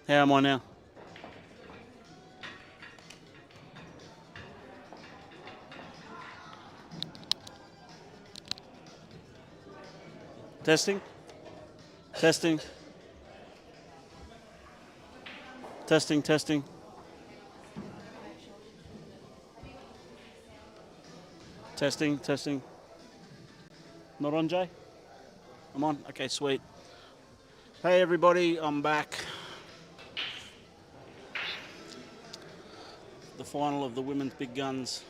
How am I now? Testing? Testing? Testing, testing. Testing, testing. Not on, Jay? I'm on? Okay, sweet. Hey, everybody, I'm back. The final of the women's big guns.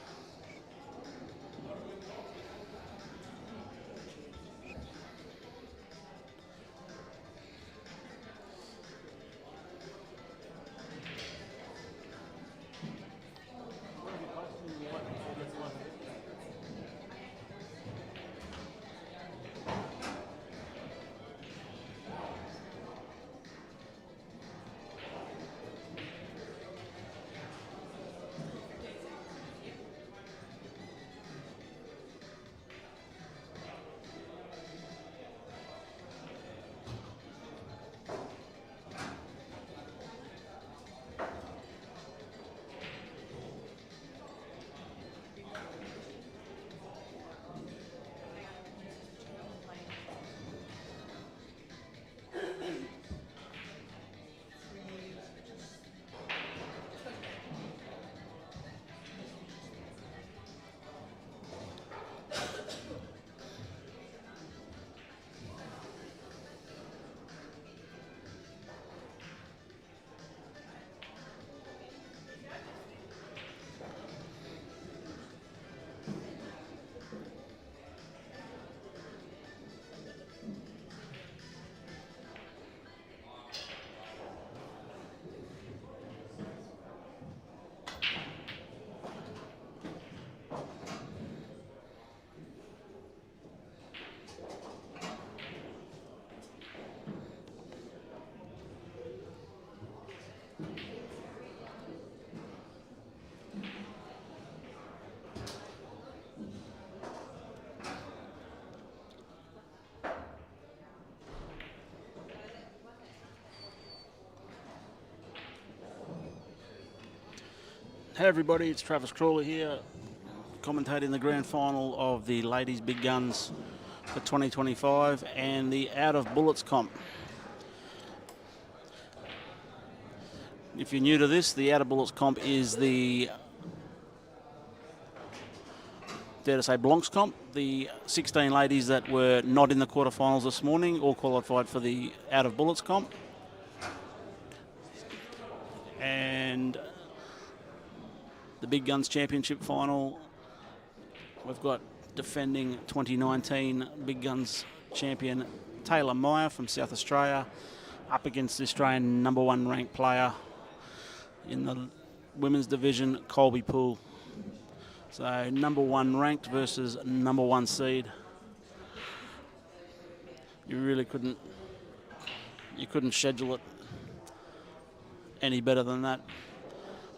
Hey everybody, it's Travis Crawley here, commentating the grand final of the ladies' big guns for 2025 and the out of bullets comp. If you're new to this, the out of bullets comp is the, dare to say, Blancs comp. The 16 ladies that were not in the quarterfinals this morning all qualified for the out of bullets comp. And the Big Guns Championship final, we've got defending 2019 Big Guns champion Taylor Meyer from South Australia up against the Australian #1 ranked player in the women's division, Kolbe Poole. So #1 ranked versus #1 seed. You really couldn't schedule it any better than that.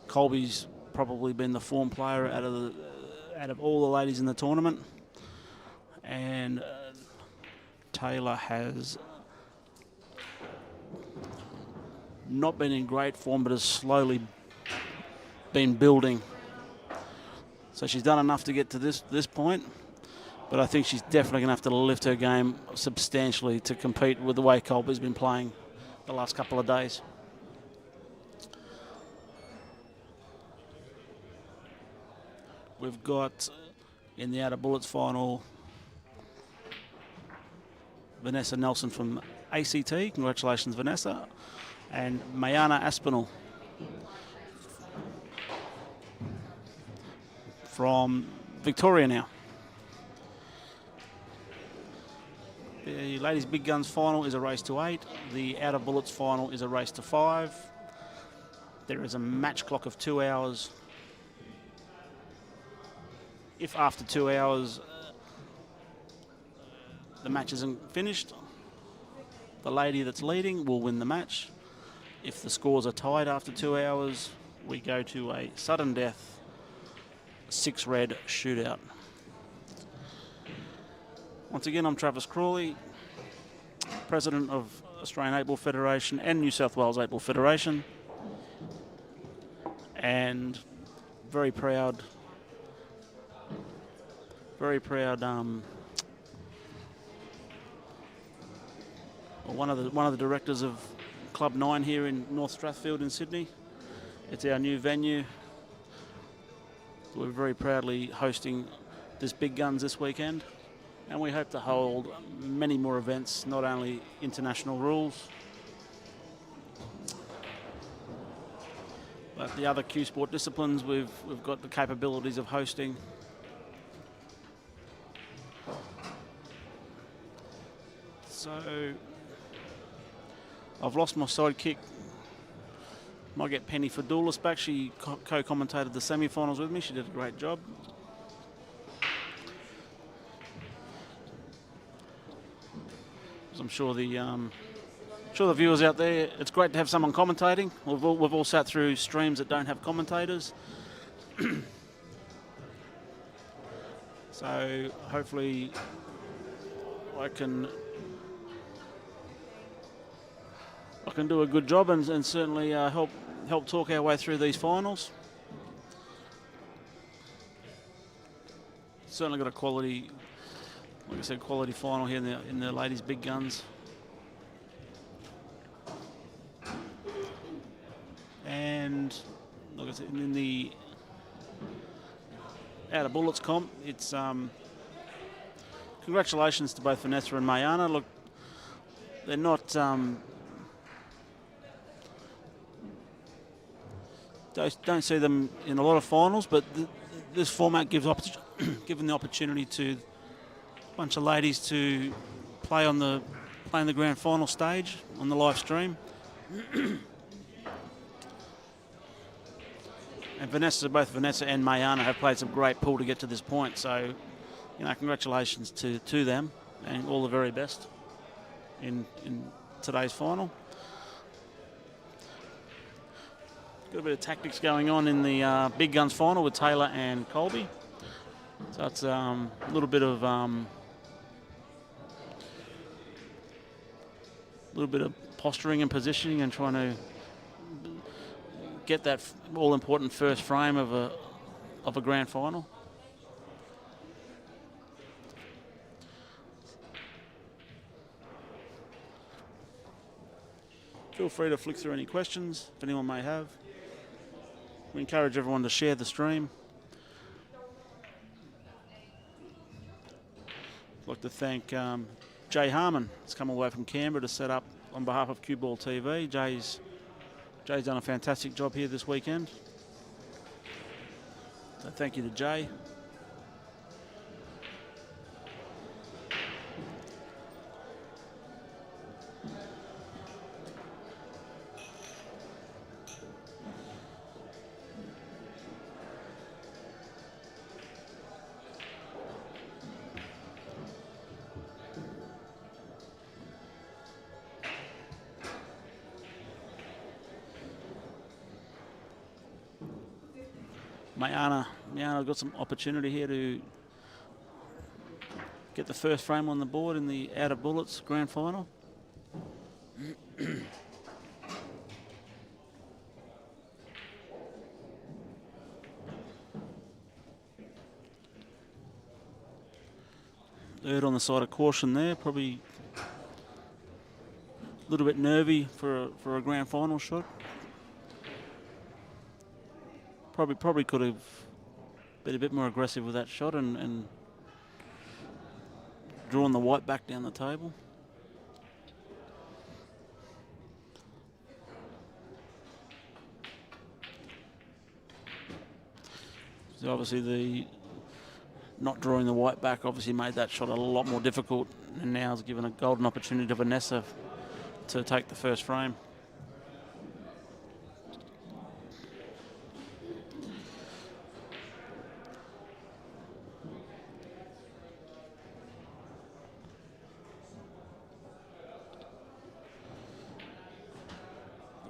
Kolbe's probably been the form player out of all the ladies in the tournament, and Taylor has not been in great form but has slowly been building. So she's done enough to get to this point, but I think she's definitely going to have to lift her game substantially to compete with the way Kolbe's been playing the last couple of days. We've got in the out of bullets final Vanessa Nelson from ACT. Congratulations, Vanessa. And Mayana Aspinall from Victoria now. The ladies' big guns final is a race to 8. The out of bullets final is a race to 5. There is a match clock of 2 hours. If after 2 hours the match isn't finished, the lady that's leading will win the match. If the scores are tied after 2 hours, we go to a sudden death 6-red shootout. Once again, I'm Travis Crawley, president of Australian 8 Ball Federation and New South Wales 8 Ball Federation. And very proud, one of the directors of Club 9 here in North Strathfield in Sydney. It's our new venue. We're very proudly hosting this Big Guns this weekend, and we hope to hold many more events, not only international rules, but the other Q Sport disciplines we've got the capabilities of hosting. So I've lost my sidekick. Might get Penny Fadoulis back. She co-commentated the semi-finals with me. She did a great job. I'm sure the viewers out there, it's great to have someone commentating. We've all sat through streams that don't have commentators. So hopefully I can do a good job and certainly help talk our way through these finals. Certainly got a quality, like I said, quality final here in the ladies' Big Guns. And like I said, in the out of bullets comp, it's congratulations to both Vanessa and Mayana. Look, they're not don't see them in a lot of finals, but this format gives given the opportunity to a bunch of ladies to play in the grand final stage on the live stream. And both Vanessa and Mayana have played some great pool to get to this point. So, congratulations to them and all the very best in today's final. Got a bit of tactics going on in the Big Guns final with Taylor and Kolbe. So it's a little bit of posturing and positioning and trying to get that all-important first frame of a grand final. Feel free to flick through any questions if anyone may have. We encourage everyone to share the stream. I'd like to thank Jay Harmon. He's come away from Canberra to set up on behalf of CueballTV. Jay's done a fantastic job here this weekend. So thank you to Jay. Mayana got some opportunity here to get the first frame on the board in the out of bullets grand final. Third on the side of caution there, probably a little bit nervy for a grand final shot. Probably could have been a bit more aggressive with that shot and drawn the white back down the table. So obviously the not drawing the white back obviously made that shot a lot more difficult, and now has given a golden opportunity to Vanessa to take the first frame.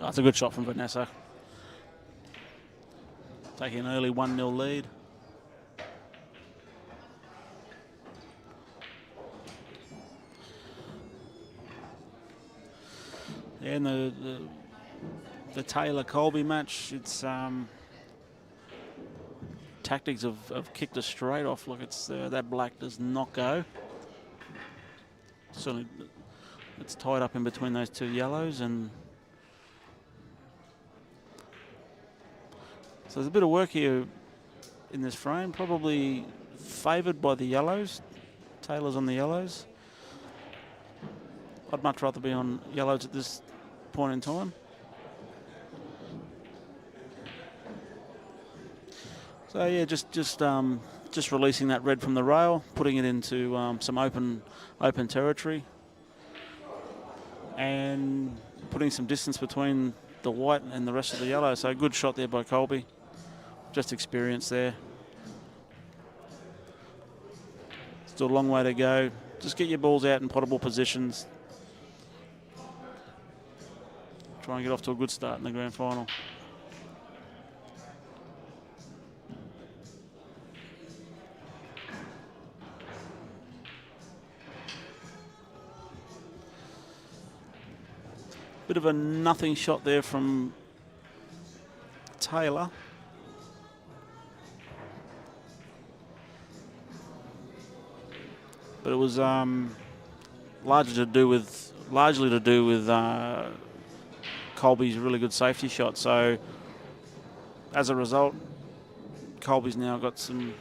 That's a good shot from Vanessa. Taking an early 1-0 lead. Yeah, and the Taylor Kolbe match, it's tactics have kicked us straight off. Look, it's that black does not go. Certainly, it's tied up in between those two yellows, and so there's a bit of work here in this frame. Probably favoured by the yellows. Taylor's on the yellows. I'd much rather be on yellows at this point in time. So yeah, just releasing that red from the rail, putting it into some open territory, and putting some distance between the white and the rest of the yellow. So good shot there by Kolbe. Just experience there. Still a long way to go. Just get your balls out in potable positions. Try and get off to a good start in the grand final. Bit of a nothing shot there from Taylor. But it was largely to do with Kolbe's really good safety shot. So as a result, Kolbe's now got some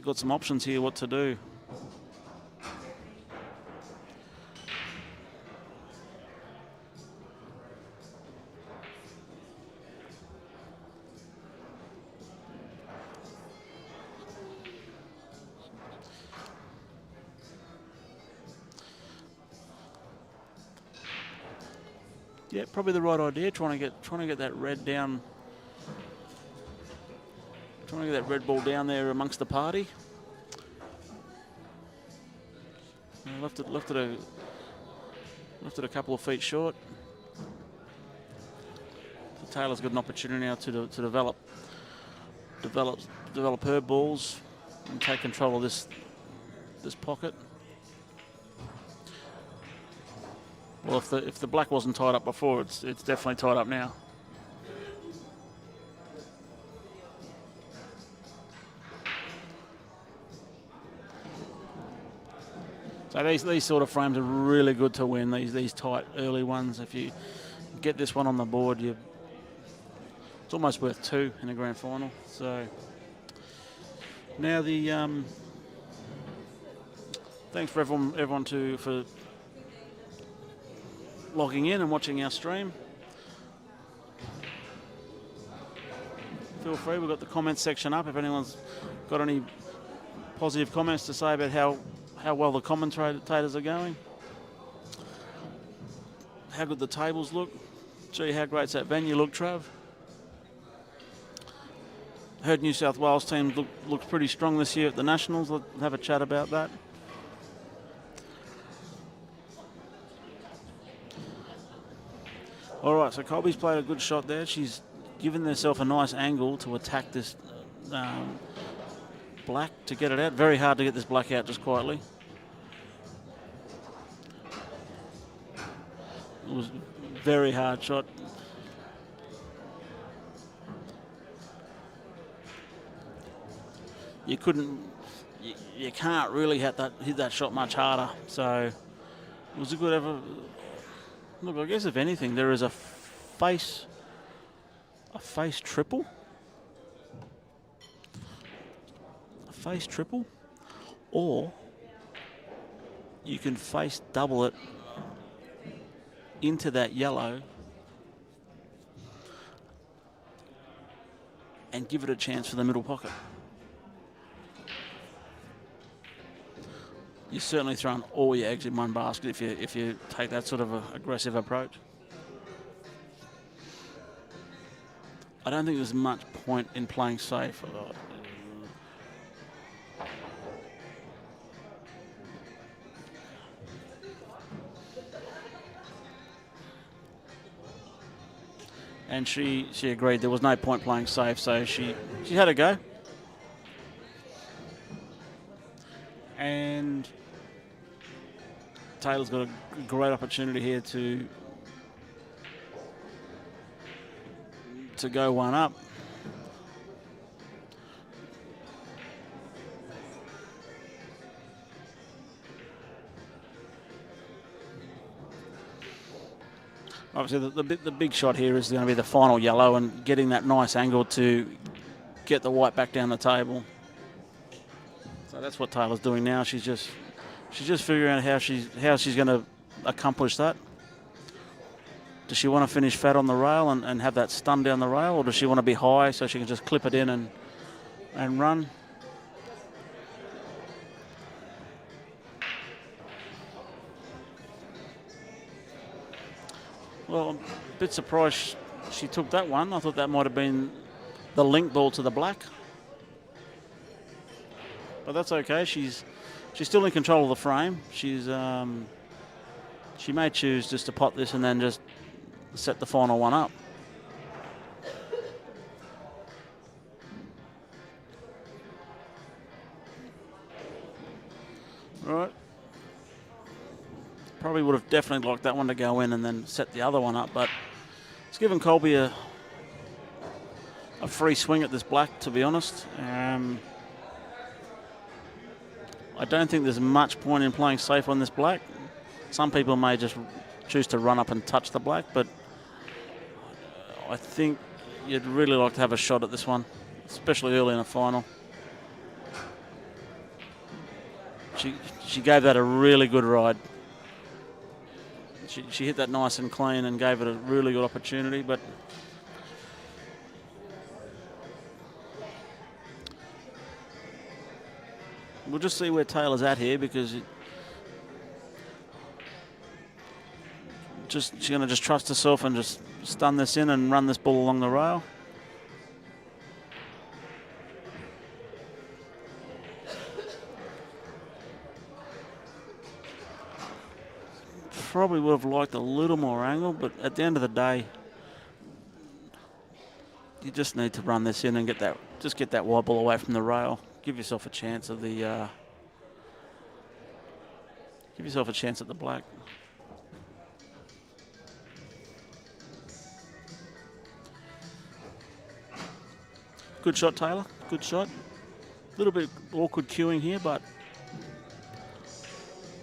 options here what to do. Yeah, probably the right idea. Trying to get that red down. Trying to get that red ball down there amongst the party. Left it a couple of feet short. So Taylor's got an opportunity now to develop her balls and take control of this pocket. Well, if the black wasn't tied up before, it's definitely tied up now. So these sort of frames are really good to win. These tight early ones. If you get this one on the board, it's almost worth 2 in a grand final. So now thanks for everyone for logging in and watching our stream. Feel free, we've got the comments section up if anyone's got any positive comments to say about how well the commentators are going, how good the tables look. Gee, how great's that venue look, Trav? Heard New South Wales team looks pretty strong this year at the Nationals. Let's have a chat about that. All right, so Kolbe's played a good shot there. She's given herself a nice angle to attack this black to get it out. Very hard to get this black out just quietly. It was a very hard shot. You can't really hit that shot much harder. So it was a good effort. Look, I guess if anything, there is a face triple. A face triple. Or you can face double it into that yellow and give it a chance for the middle pocket. You're certainly throwing all your eggs in one basket if you take that sort of aggressive approach. I don't think there's much point in playing safe. And she agreed there was no point playing safe, so she had a go. And Taylor's got a great opportunity here to go one up. Obviously, the big shot here is going to be the final yellow and getting that nice angle to get the white back down the table. So that's what Taylor's doing now. She's just figuring out how she's going to accomplish that. Does she want to finish fat on the rail and have that stun down the rail, or does she want to be high so she can just clip it in and run? Well, I'm a bit surprised she took that one. I thought that might have been the link ball to the black. But that's okay. She's still in control of the frame. She may choose just to pot this and then just set the final one up. Right. Probably would have definitely liked that one to go in and then set the other one up, but it's given Kolbe a free swing at this black, to be honest. I don't think there's much point in playing safe on this black. Some people may just choose to run up and touch the black, but I think you'd really like to have a shot at this one, especially early in a final. She gave that a really good ride. She hit that nice and clean and gave it a really good opportunity, but we'll just see where Taylor's at here, because she's going to just trust herself and just stun this in and run this ball along the rail. Probably would have liked a little more angle, but at the end of the day, you just need to run this in and get that wobble away from the rail. Give yourself a chance of the at the black. Good shot, Taylor. Good shot. A little bit awkward queuing here, but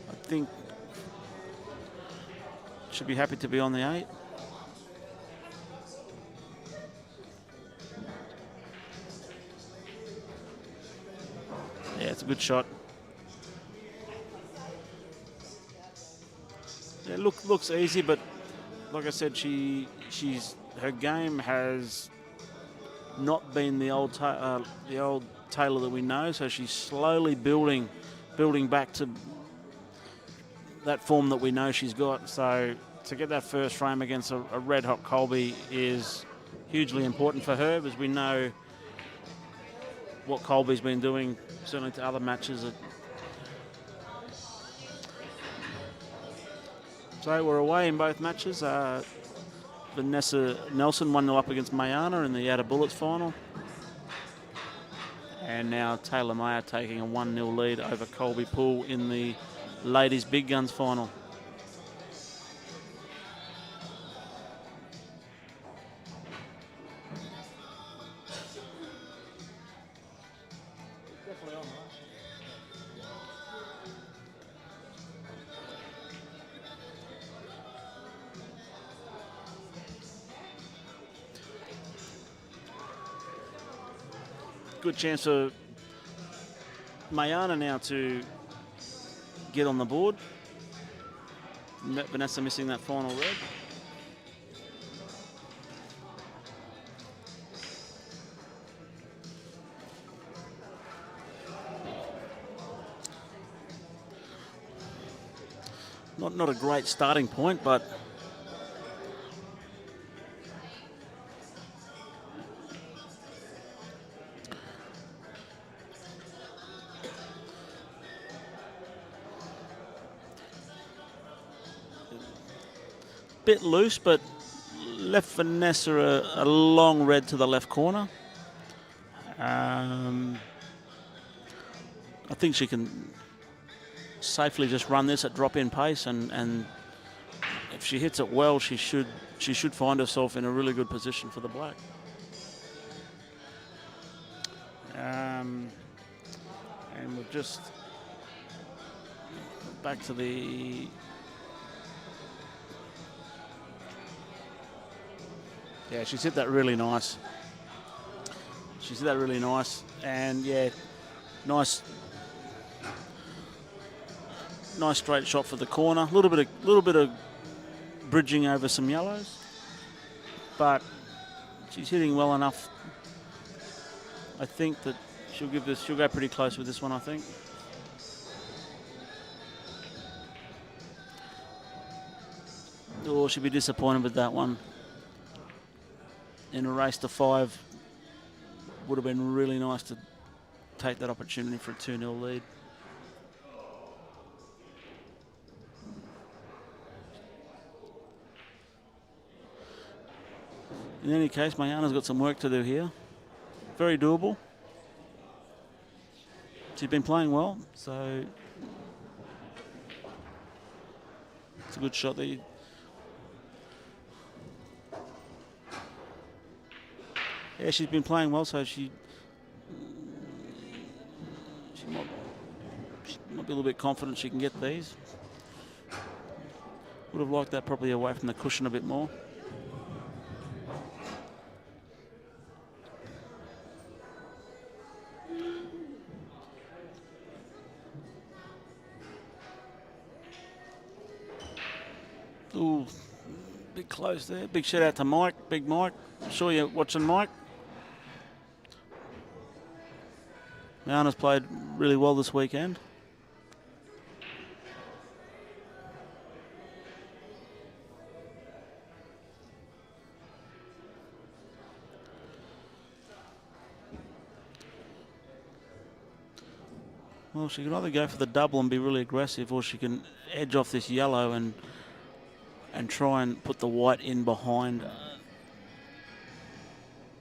I think should be happy to be on the 8. Yeah, it's a good shot. Yeah, looks easy, but like I said, her game has not been the old Taylor that we know. So she's slowly building back to that form that we know she's got. So to get that first frame against a red-hot Kolbe is hugely important for her, because we know what Kolbe's been doing, certainly to other matches. So we're away in both matches. Vanessa Nelson 1-0 up against Mayana in the Out of Bullets final. And now Taylor Meyer taking a 1-0 lead over Kolbe Poole in the ladies big guns final. Good chance for Mayana now to get on the board. Vanessa missing that final red. Not a great starting point, but bit loose, but left Vanessa a long red to the left corner. I think she can safely just run this at drop-in pace, and if she hits it well, she should find herself in a really good position for the black. And we've just back to the she's hit that really nice. She's hit that really nice, and yeah, nice straight shot for the corner. A little bit of bridging over some yellows, but she's hitting well enough. I think that she'll go pretty close with this one, I think. Oh, she'll be disappointed with that one. In a race to 5, would have been really nice to take that opportunity for a 2-0 lead. In any case, Mayana's got some work to do here. Very doable. She's been playing well, so it's a good shot there. Yeah, she's been playing well, so she might be a little bit confident she can get these. Would have liked that probably away from the cushion a bit more. Ooh, big close there. Big shout out to Mike, Big Mike. I'm sure you're watching, Mike. Mayana's played really well this weekend. Well, she can either go for the double and be really aggressive, or she can edge off this yellow and try and put the white in behind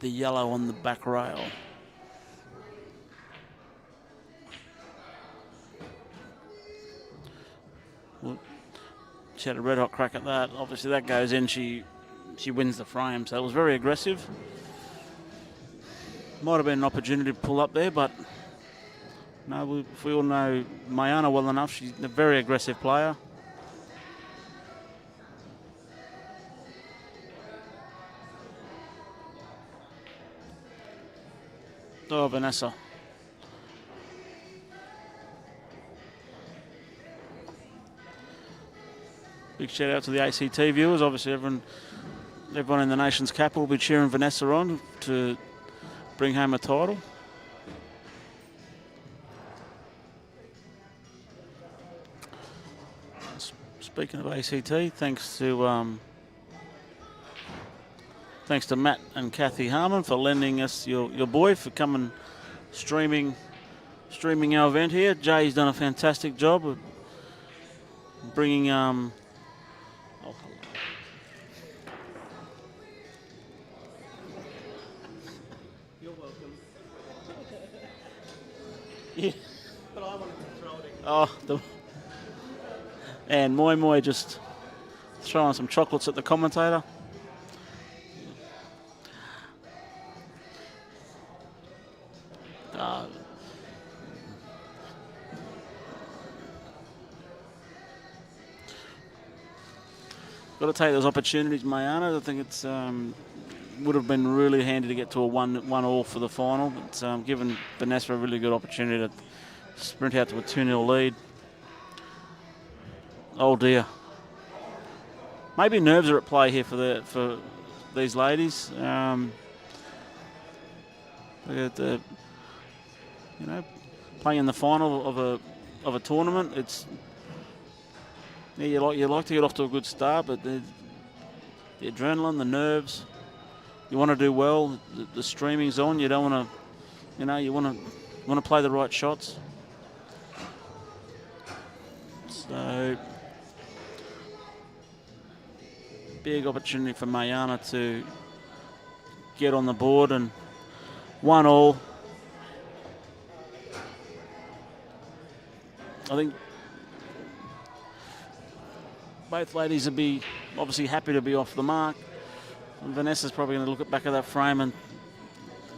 the yellow on the back rail. Well, she had a red hot crack at that. Obviously that goes in, she wins the frame, so it was very aggressive. Might have been an opportunity to pull up there, but no, we all know Mayana well enough. She's a very aggressive player. Oh, Vanessa. Big shout out to the ACT viewers. Obviously, everyone in the nation's capital will be cheering Vanessa on to bring home a title. Speaking of ACT, thanks to Matt and Kathy Harmon for lending us your boy for coming streaming our event here. Jay's done a fantastic job of bringing You're welcome. yeah. But I wanted to throw it again. Oh, and Moy just throwing some chocolates at the commentator. Got to take those opportunities, Mayana. I think it's would have been really handy to get to a 1-1 for the final. It's given Vanessa a really good opportunity to sprint out to a 2-0 lead. Oh dear. Maybe nerves are at play here for these ladies. Playing in the final of a tournament. It's you like to get off to a good start, but the adrenaline, the nerves. You want to do well. The streaming's on. You don't want to, you want to play the right shots. So big opportunity for Mayana to get on the board, and 1-1. I think both ladies would be obviously happy to be off the mark. And Vanessa's probably going to look at back of that frame and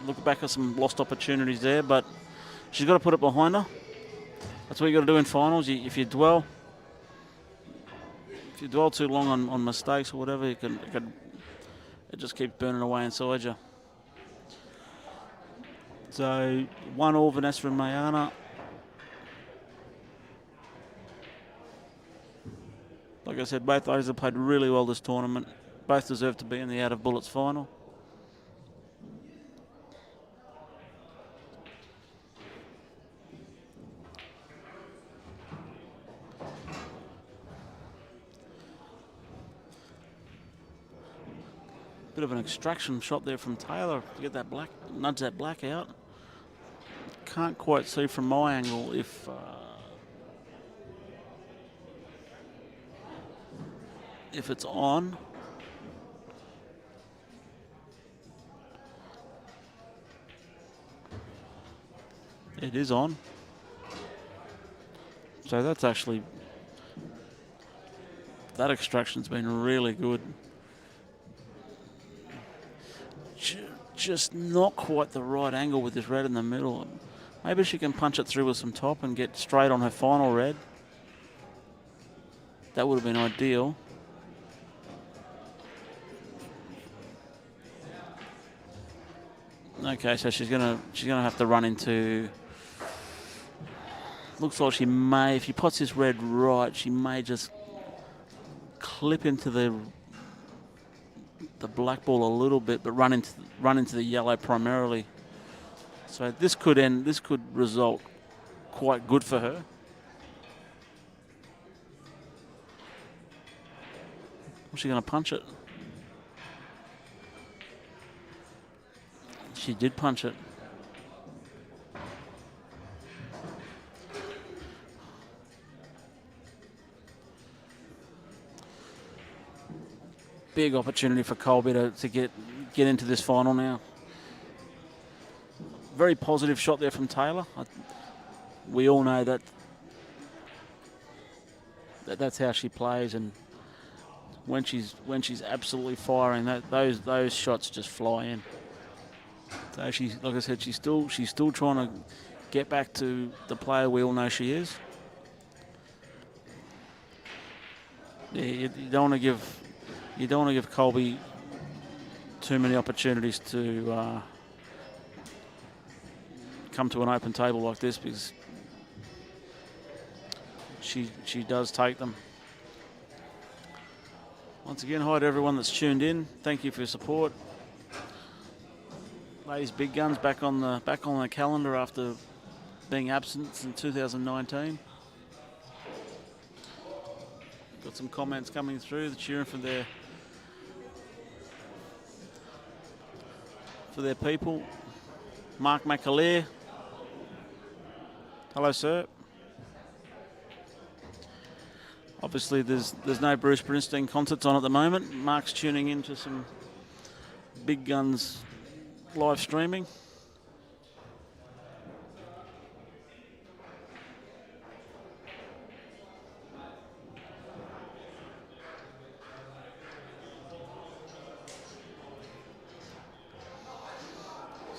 look back at some lost opportunities there, but she's got to put it behind her. That's what you got to do in finals. If you dwell too long on mistakes or whatever, it just keeps burning away inside you. So 1-1 Vanessa and Mayana. Like I said, both those have played really well this tournament. Both deserve to be in the out of bullets final. Bit of an extraction shot there from Taylor to get that black, nudge that black out. Can't quite see from my angle if it's on. It is on. So that's actually, that extraction's been really good. Just not quite the right angle with this red in the middle. Maybe she can punch it through with some top and get straight on her final red. That would have been ideal. Okay, so she's gonna have to run into. Looks like she may, if she puts this red right, she may just clip into the black ball a little bit, but run into the yellow primarily. So this could result quite good for her. Was she going to punch it? She did punch it. Big opportunity for Kolbe to get into this final now. Very positive shot there from Taylor. We all know that's how she plays, and when she's absolutely firing, those shots just fly in. So she's, like I said, she's still trying to get back to the player we all know she is. Yeah, you don't want to give Kolbe too many opportunities to come to an open table like this, because she does take them. Once again, hi to everyone that's tuned in. Thank you for your support. Ladies Big Guns back on the calendar after being absent since 2019. Got some comments coming through. They're cheering for their people. Mark McAleer. Hello, sir. Obviously, there's no Bruce Springsteen concerts on at the moment. Mark's tuning into some Big Guns live streaming.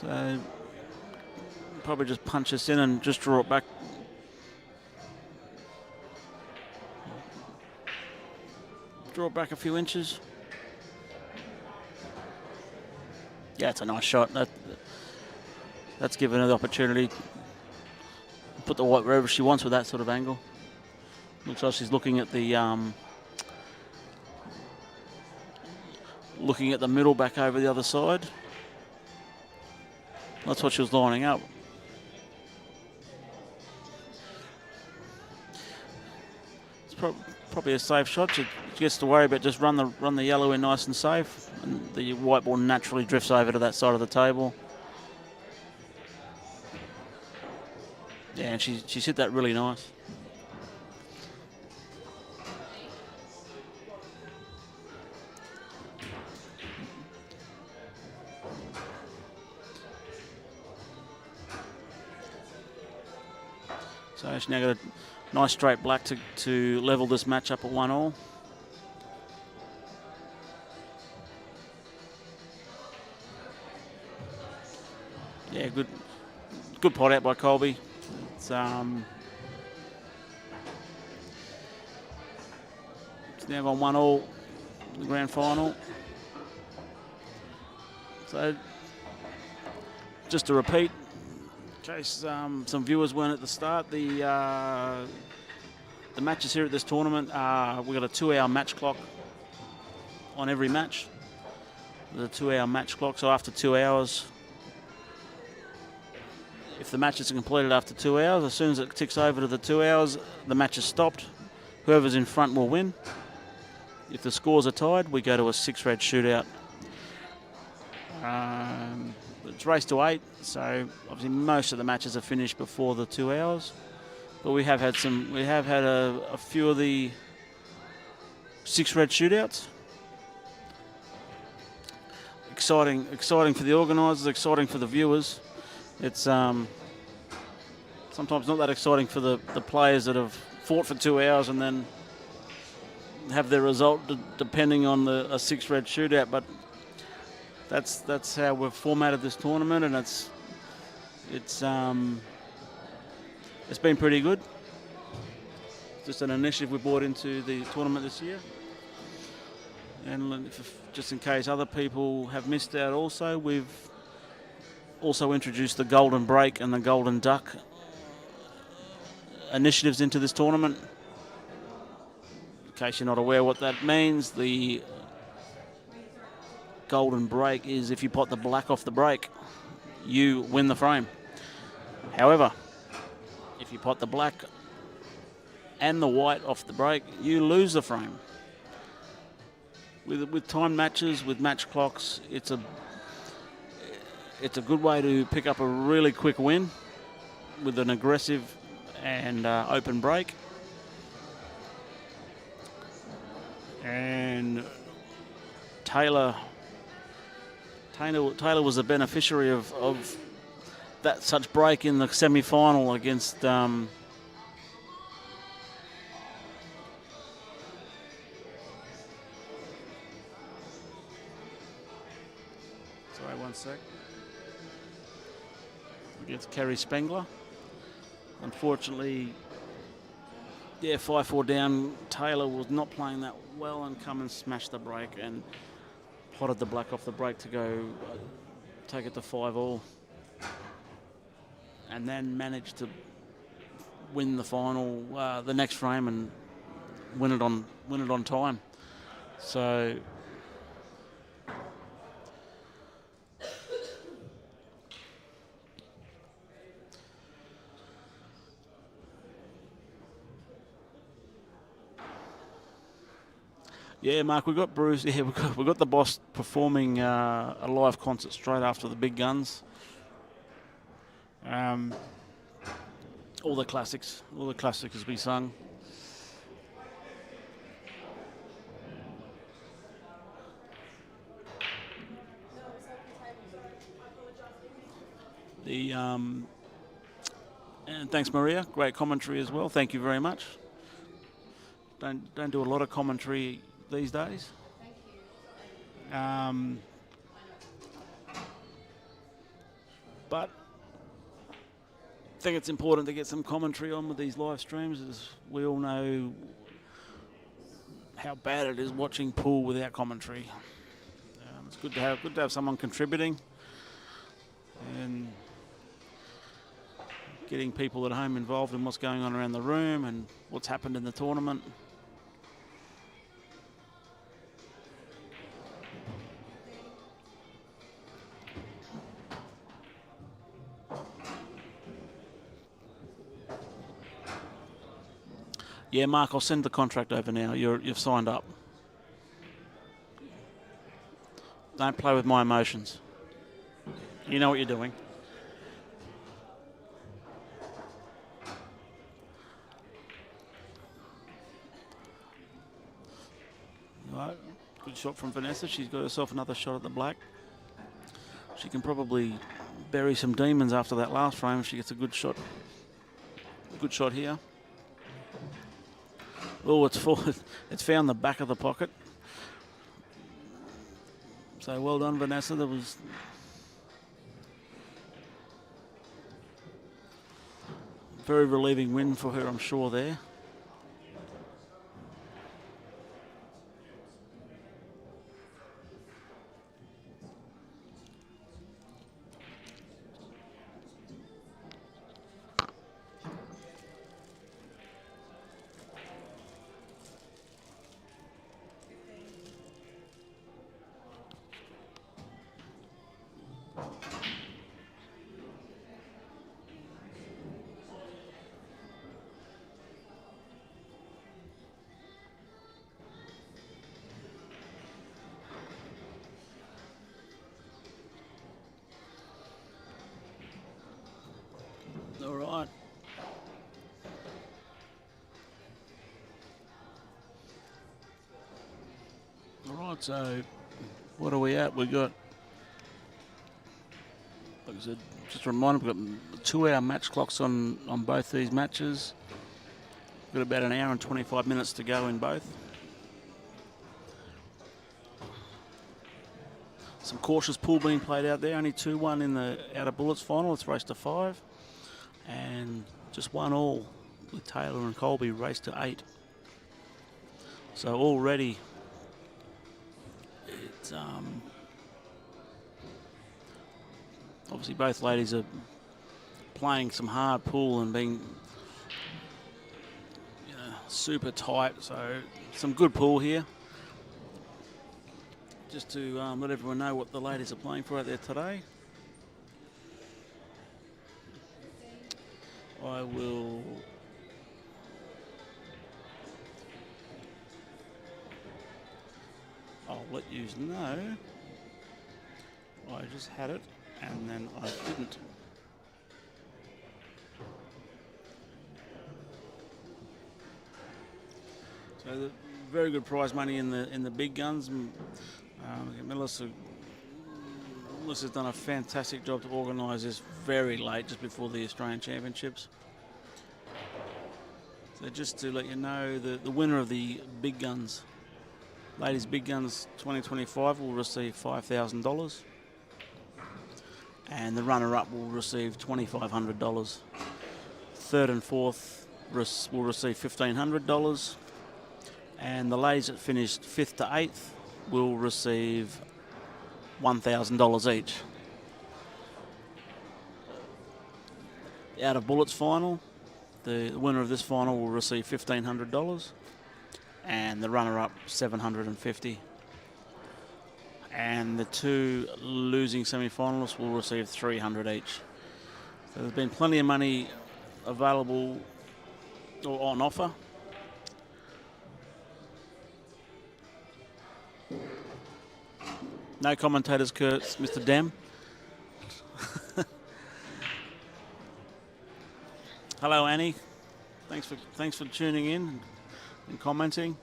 So probably just punch this in and just draw it back. Draw it back a few inches. Yeah, it's a nice shot. That's given her the opportunity to put the white wherever she wants with that sort of angle. Looks like she's looking at the middle back over the other side. That's what she was lining up. It's probably a safe shot. She gets to worry about just run the yellow in nice and safe, and the white ball naturally drifts over to that side of the table. Yeah, and she's hit that really nice. So she's now got a nice straight black to level this match up at 1-1. Yeah, good pot out by Kolbe. It's now gone 1-1 in the grand final. So just to repeat, in case some viewers weren't at the start, the matches here at this tournament, we've got a 2-hour match clock on every match. There's a 2-hour match clock, so after 2 hours, if the match is completed after 2 hours, as soon as it ticks over to the 2 hours, the match is stopped. Whoever's in front will win. If the scores are tied, we go to a 6-red shootout. It's race to 8, so obviously most of the matches are finished before the 2 hours. But we have had a few of the 6-red shootouts. Exciting for the organisers, exciting for the viewers. It's sometimes not that exciting for the players that have fought for 2 hours and then have their result depending on a 6-red shootout. But that's how we've formatted this tournament, and it's been pretty good. Just an initiative we brought into the tournament this year. And just in case other people have missed out also, we've also introduced the Golden Break and the Golden Duck initiatives into this tournament. In case you're not aware what that means, the Golden Break is if you pot the black off the break, you win the frame. However, if you pot the black and the white off the break, you lose the frame. With time matches, with match clocks, it's a good way to pick up a really quick win with an aggressive and open break. And Taylor was the beneficiary of that such break in the semi-final against one sec. Against Kerry Spengler. Unfortunately, 5-4 down. Taylor was not playing that well and come and smashed the break and potted the black off the break to go take it to 5-all. And then managed to win the final, the next frame, and win it on time. So yeah, Mark, we've got Bruce. Yeah, we've got the boss performing a live concert straight after the big guns. All the classics as we sung. And thanks, Maria. Great commentary as well. Thank you very much. Don't do a lot of commentary these days. But I think it's important to get some commentary on with these live streams, as we all know how bad it is watching Poole without commentary. It's good to have someone contributing and getting people at home involved in what's going on around the room and what's happened in the tournament. Yeah, Mark, I'll send the contract over now. You've signed up. Don't play with my emotions. You know what you're doing. Right. Good shot from Vanessa. She's got herself another shot at the black. She can probably bury some demons after that last frame if she gets a good shot. Good shot here. Oh, it's found the back of the pocket. So well done, Vanessa. Very relieving win for her, I'm sure, there. All right. All right, so what are we at? We've got, like I said, just a reminder, we've got 2-hour match clocks on both these matches. We've got about an hour and 25 minutes to go in both. Some cautious pool being played out there. Only 2-1 in the outer bullets final. It's raced to 5. And just 1 all with Taylor and Kolbe raced to 8. So already it's obviously both ladies are playing some hard pool and being super tight. So some good pool here. Just to let everyone know what the ladies are playing for out there today. I'll let you know. I just had it and then I didn't. So the very good prize money in the big guns. Melissa's done a fantastic job to organise this very late, just before the Australian Championships. So just to let you know, the winner of the big guns, ladies big guns 2025, will receive $5,000, and the runner-up will receive $2,500. Third and fourth will receive $1,500, and the ladies that finished 5th to 8th will receive $1,000 each. Out of bullets final, the winner of this final will receive $1,500, and the runner-up $750. And the 2 losing semi-finalists will receive $300 each. So there's been plenty of money available or on offer. No commentators, Kurt, Mr. Dem. Hello, Annie. Thanks for tuning in and commenting.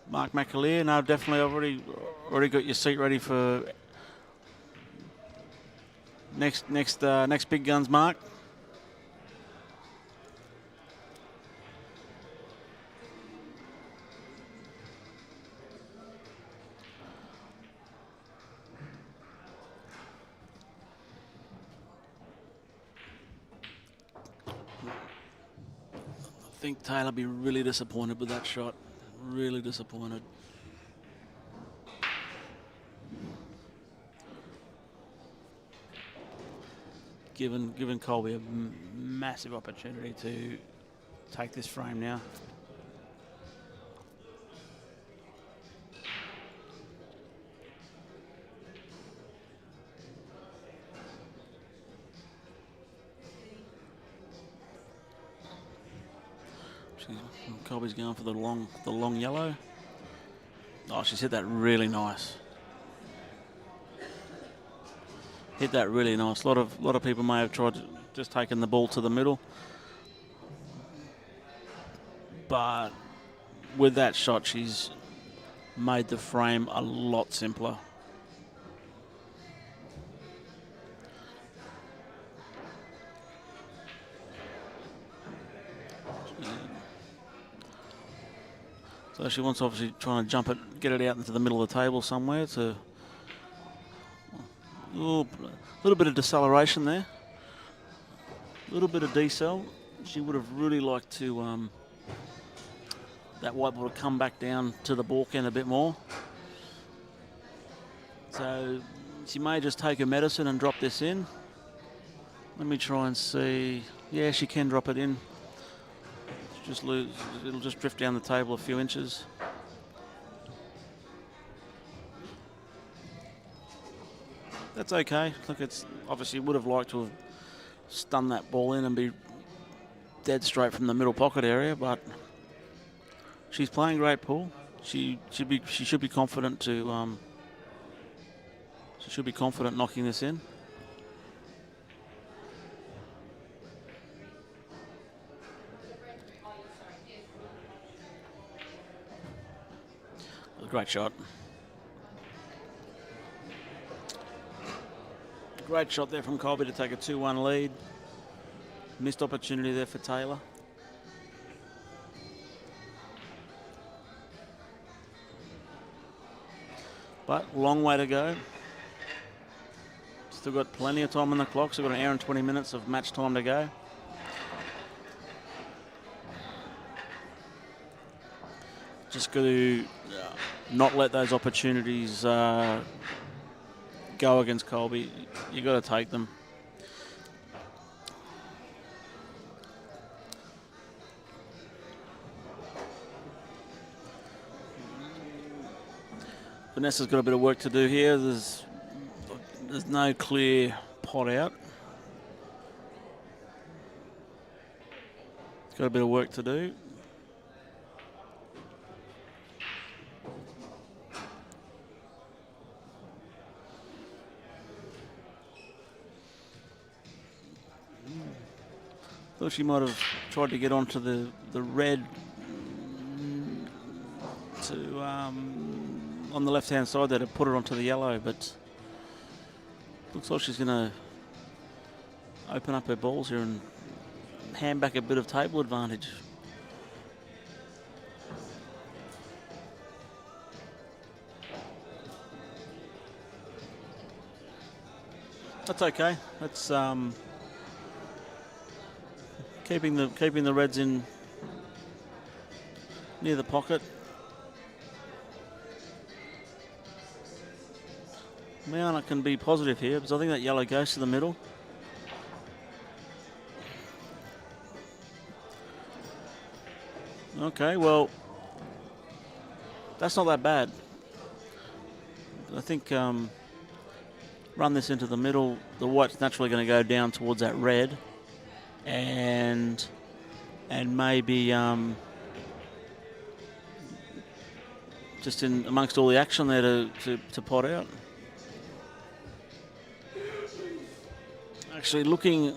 Mark McAleer. No, definitely. I've already got your seat ready for next big guns, Mark. I think Taylor will be really disappointed with that shot. Really disappointed. Given Kolbe a massive opportunity to take this frame now. Kolbe's going for the long yellow. Oh, she's hit that really nice. Hit that really nice. A lot of people may have tried to just taking the ball to the middle, but with that shot, she's made the frame a lot simpler. So she wants obviously trying to jump it, get it out into the middle of the table somewhere to. A little bit of deceleration there. A little bit of decel. She would have really liked to that white ball to come back down to the balk end a bit more. So she may just take her medicine and drop this in. Let me try and see. Yeah, she can drop it in. Just lose. It'll just drift down the table a few inches. That's okay. Look, it's obviously would have liked to have stunned that ball in and be dead straight from the middle pocket area, but she's playing great pool. She should be confident to she should be confident knocking this in. A great shot. Great shot there from Kolbe to take a 2-1 lead. Missed opportunity there for Taylor. But long way to go. Still got plenty of time on the clock. Still got an hour and 20 minutes of match time to go. Just got to not let those opportunities go against Kolbe. You got to take them. Vanessa's got a bit of work to do here. There's no clear pot out. Got a bit of work to do. Thought she might have tried to get onto the red to on the left-hand side there to put it onto the yellow, but looks like she's going to open up her balls here and hand back a bit of table advantage. That's okay. That's keeping the reds in near the pocket. Mayana can be positive here because I think that yellow goes to the middle. Okay, well, that's not that bad. I think run this into the middle. The white's naturally going to go down towards that red, and maybe just in amongst all the action there to pot out. Actually, looking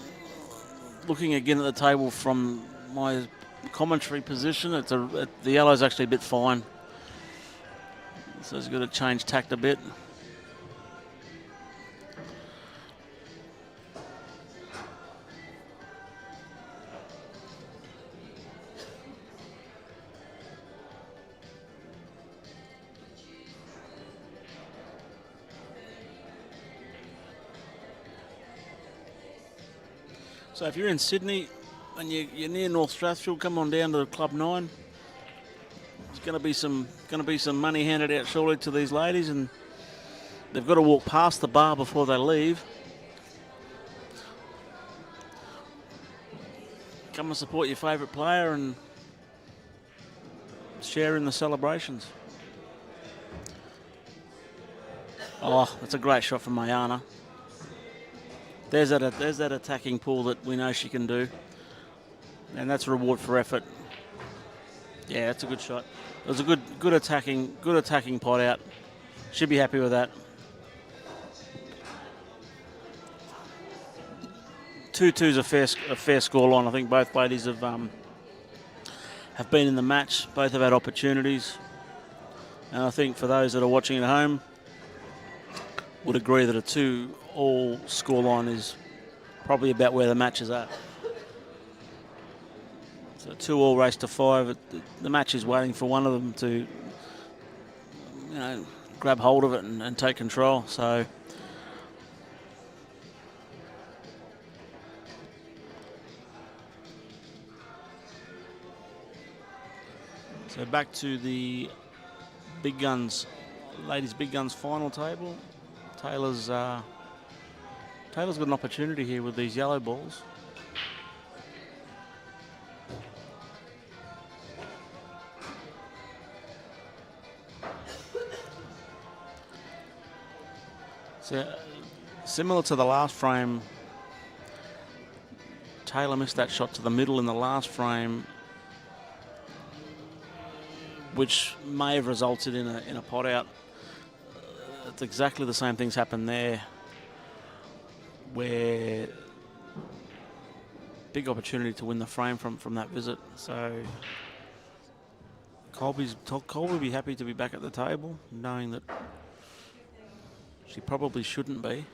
again at the table from my commentary position, the yellow's actually a bit fine, so it's got to change tact a bit. So if you're in Sydney and you're near North Strathfield, come on down to Club 9. There's going to be some money handed out shortly to these ladies, and they've got to walk past the bar before they leave. Come and support your favourite player and share in the celebrations. Oh, that's a great shot from Mayana. There's that attacking Poole that we know she can do, and that's a reward for effort. Yeah, that's a good shot. It was a good attacking pot out. Should be happy with that. 2-2's a fair score line. I think both ladies have been in the match. Both have had opportunities, and I think for those that are watching at home, would agree that a 2-all scoreline is probably about where the match is at. So 2-all race to 5. The match is waiting for one of them to, grab hold of it and take control. So So back to the big guns, ladies big guns final table. Taylor's got an opportunity here with these yellow balls. So similar to the last frame, Taylor missed that shot to the middle in the last frame, which may have resulted in a pot out. It's exactly the same things happened there, where big opportunity to win the frame from that visit. So Kolbe will be happy to be back at the table, knowing that she probably shouldn't be.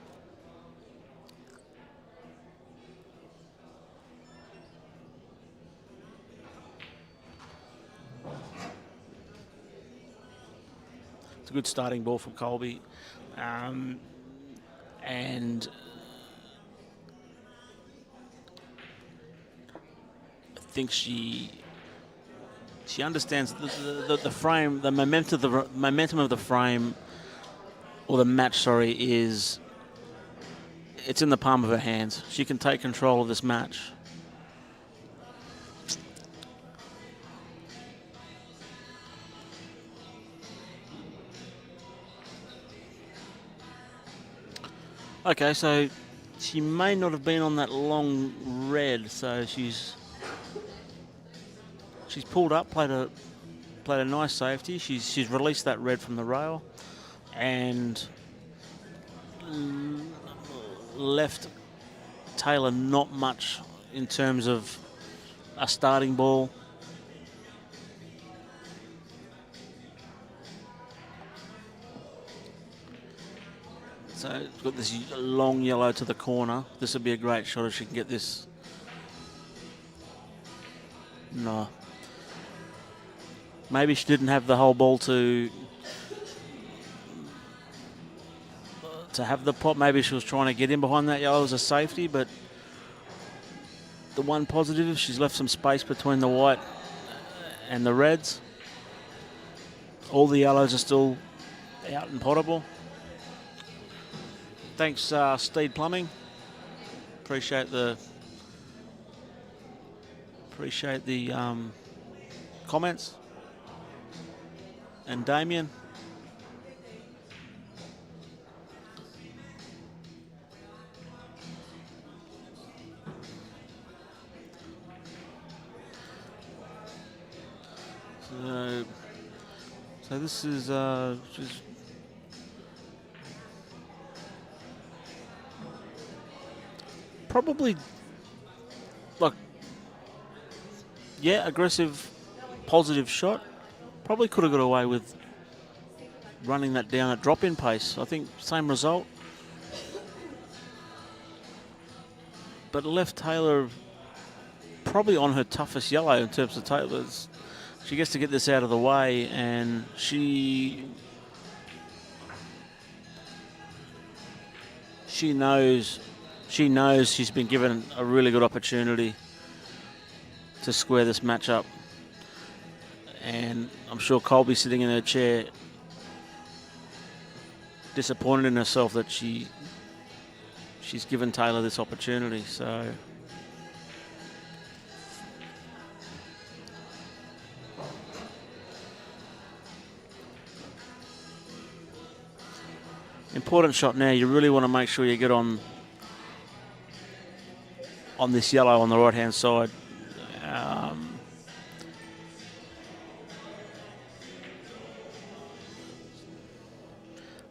It's a good starting ball from Kolbe. And I think she understands the frame, the momentum of the frame, or the match, sorry, it's in the palm of her hands. She can take control of this match. Okay, so she may not have been on that long red, so she's pulled up, played a nice safety. She's released that red from the rail and left Taylor not much in terms of a starting ball. So it's got this long yellow to the corner. This would be a great shot if she can get this. No. Maybe she didn't have the whole ball to have the pot. Maybe she was trying to get in behind that yellow as a safety, but the one positive, she's left some space between the white and the reds. All the yellows are still out and potable. Thanks, Steed Plumbing. Appreciate the comments. And Damien. So this is just probably, like, yeah, aggressive, positive shot. Probably could have got away with running that down at drop-in pace. I think same result. But left Taylor probably on her toughest yellow in terms of Taylor's. She gets to get this out of the way, and she knows she's been given a really good opportunity to square this match up. And I'm sure Kolbe's sitting in her chair disappointed in herself that she's given Taylor this opportunity. So important shot now. You really want to make sure you get on this yellow on the right hand side.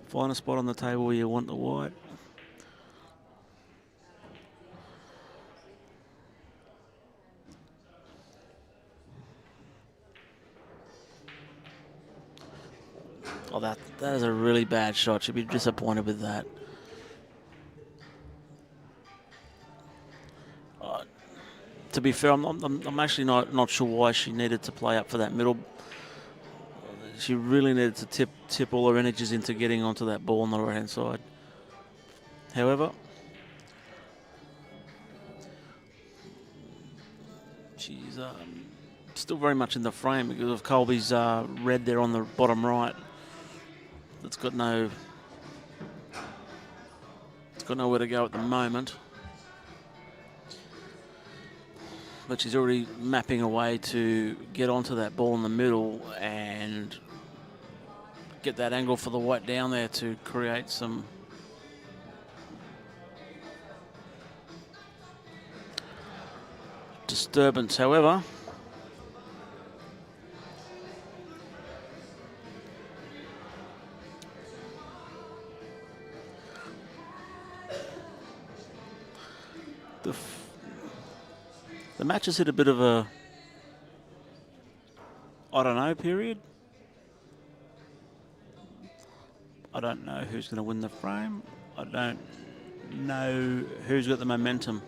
Find a spot on the table where you want the white. Oh, that is a really bad shot. She'd be disappointed with that. To be fair, I'm actually not sure why she needed to play up for that middle. She really needed to tip all her energies into getting onto that ball on the right hand side. However, she's Still very much in the frame because of Kolbe's red there on the bottom right. It's got nowhere to go at the moment. But she's already mapping a way to get onto that ball in the middle and get that angle for the white down there to create some disturbance. However, the match has hit a bit of a, I don't know, period. I don't know who's going to win the frame. I don't know who's got the momentum.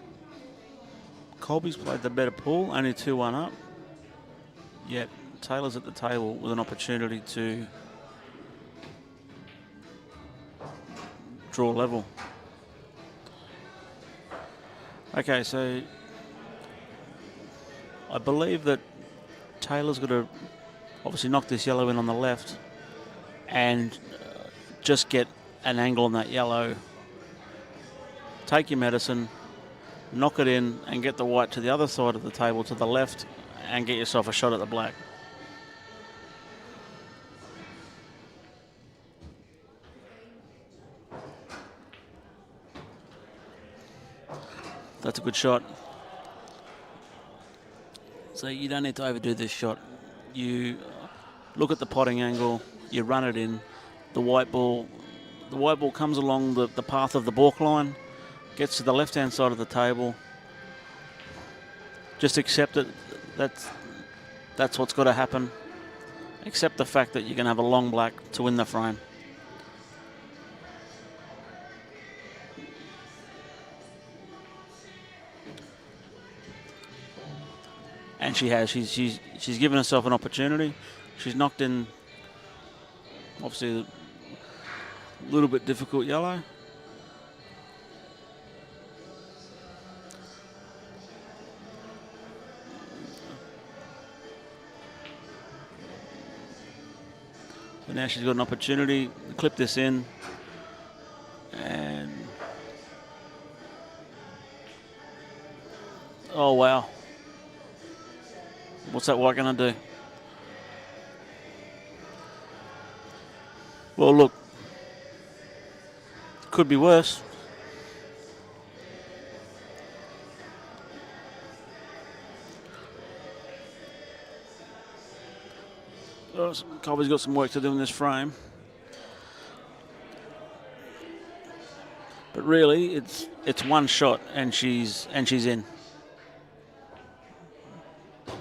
Kolbe's played the better pool, only 2-1 up. Yet Taylor's at the table with an opportunity to draw level. Okay, so I believe that Taylor's got to obviously knock this yellow in on the left and just get an angle on that yellow. Take your medicine, knock it in and get the white to the other side of the table to the left and get yourself a shot at the black. That's a good shot. So you don't need to overdo this shot. You look at the potting angle, you run it in. The white ball comes along the path of the balk line, gets to the left-hand side of the table. Just accept it. That's what's got to happen. Accept the fact that you're going to have a long black to win the frame. And she has. She's given herself an opportunity. She's knocked in, obviously, a little bit difficult yellow. So now she's got an opportunity to clip this in. And oh wow. What's that white going to do? Well, look, could be worse. Kolbe's got some work to do in this frame. But really, it's one shot and she's in.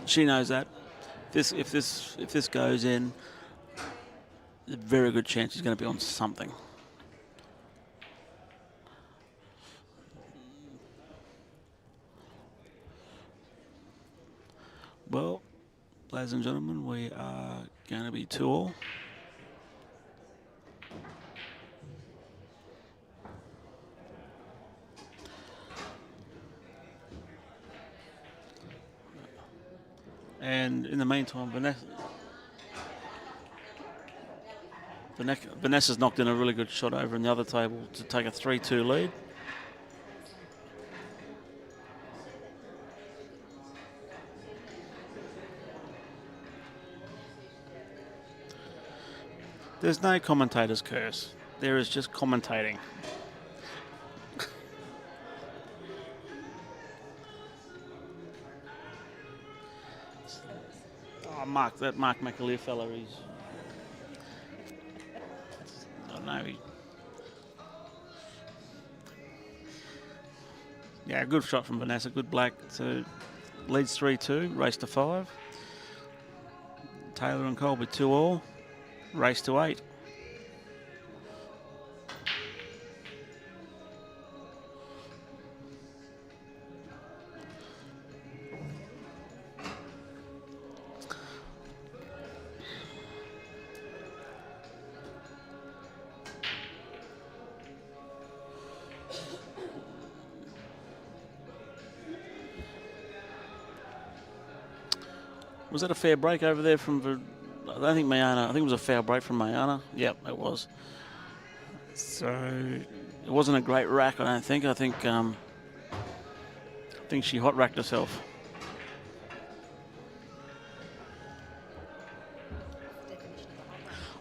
She knows that. If this goes in, there's a very good chance she's going to be on something. Well, ladies and gentlemen, we are going to be 2-all. And in the meantime, Vanessa's knocked in a really good shot over in the other table to take a 3-2 lead. There's no commentator's curse. There is just commentating. Oh, that Mark McAleer fella, he's... I don't know. Yeah, good shot from Vanessa. Good black. So leads 3-2. Race to 5. Taylor and Kolbe 2-all. Race to 8. Was that a fair break over there from? I don't think Mayana. I think it was a foul break from Mayana. Yep, it was. So it wasn't a great rack. I don't think. I think she hot racked herself.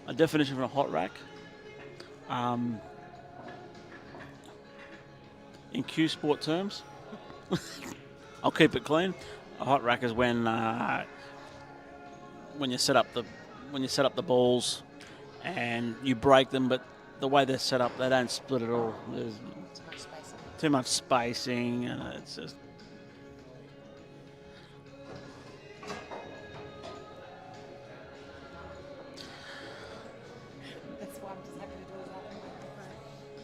A definition of a hot rack. In Q Sport terms, I'll keep it clean. A hot rack is when you set up the balls and you break them, but the way they're set up, they don't split at all. There's too much spacing, and it's just.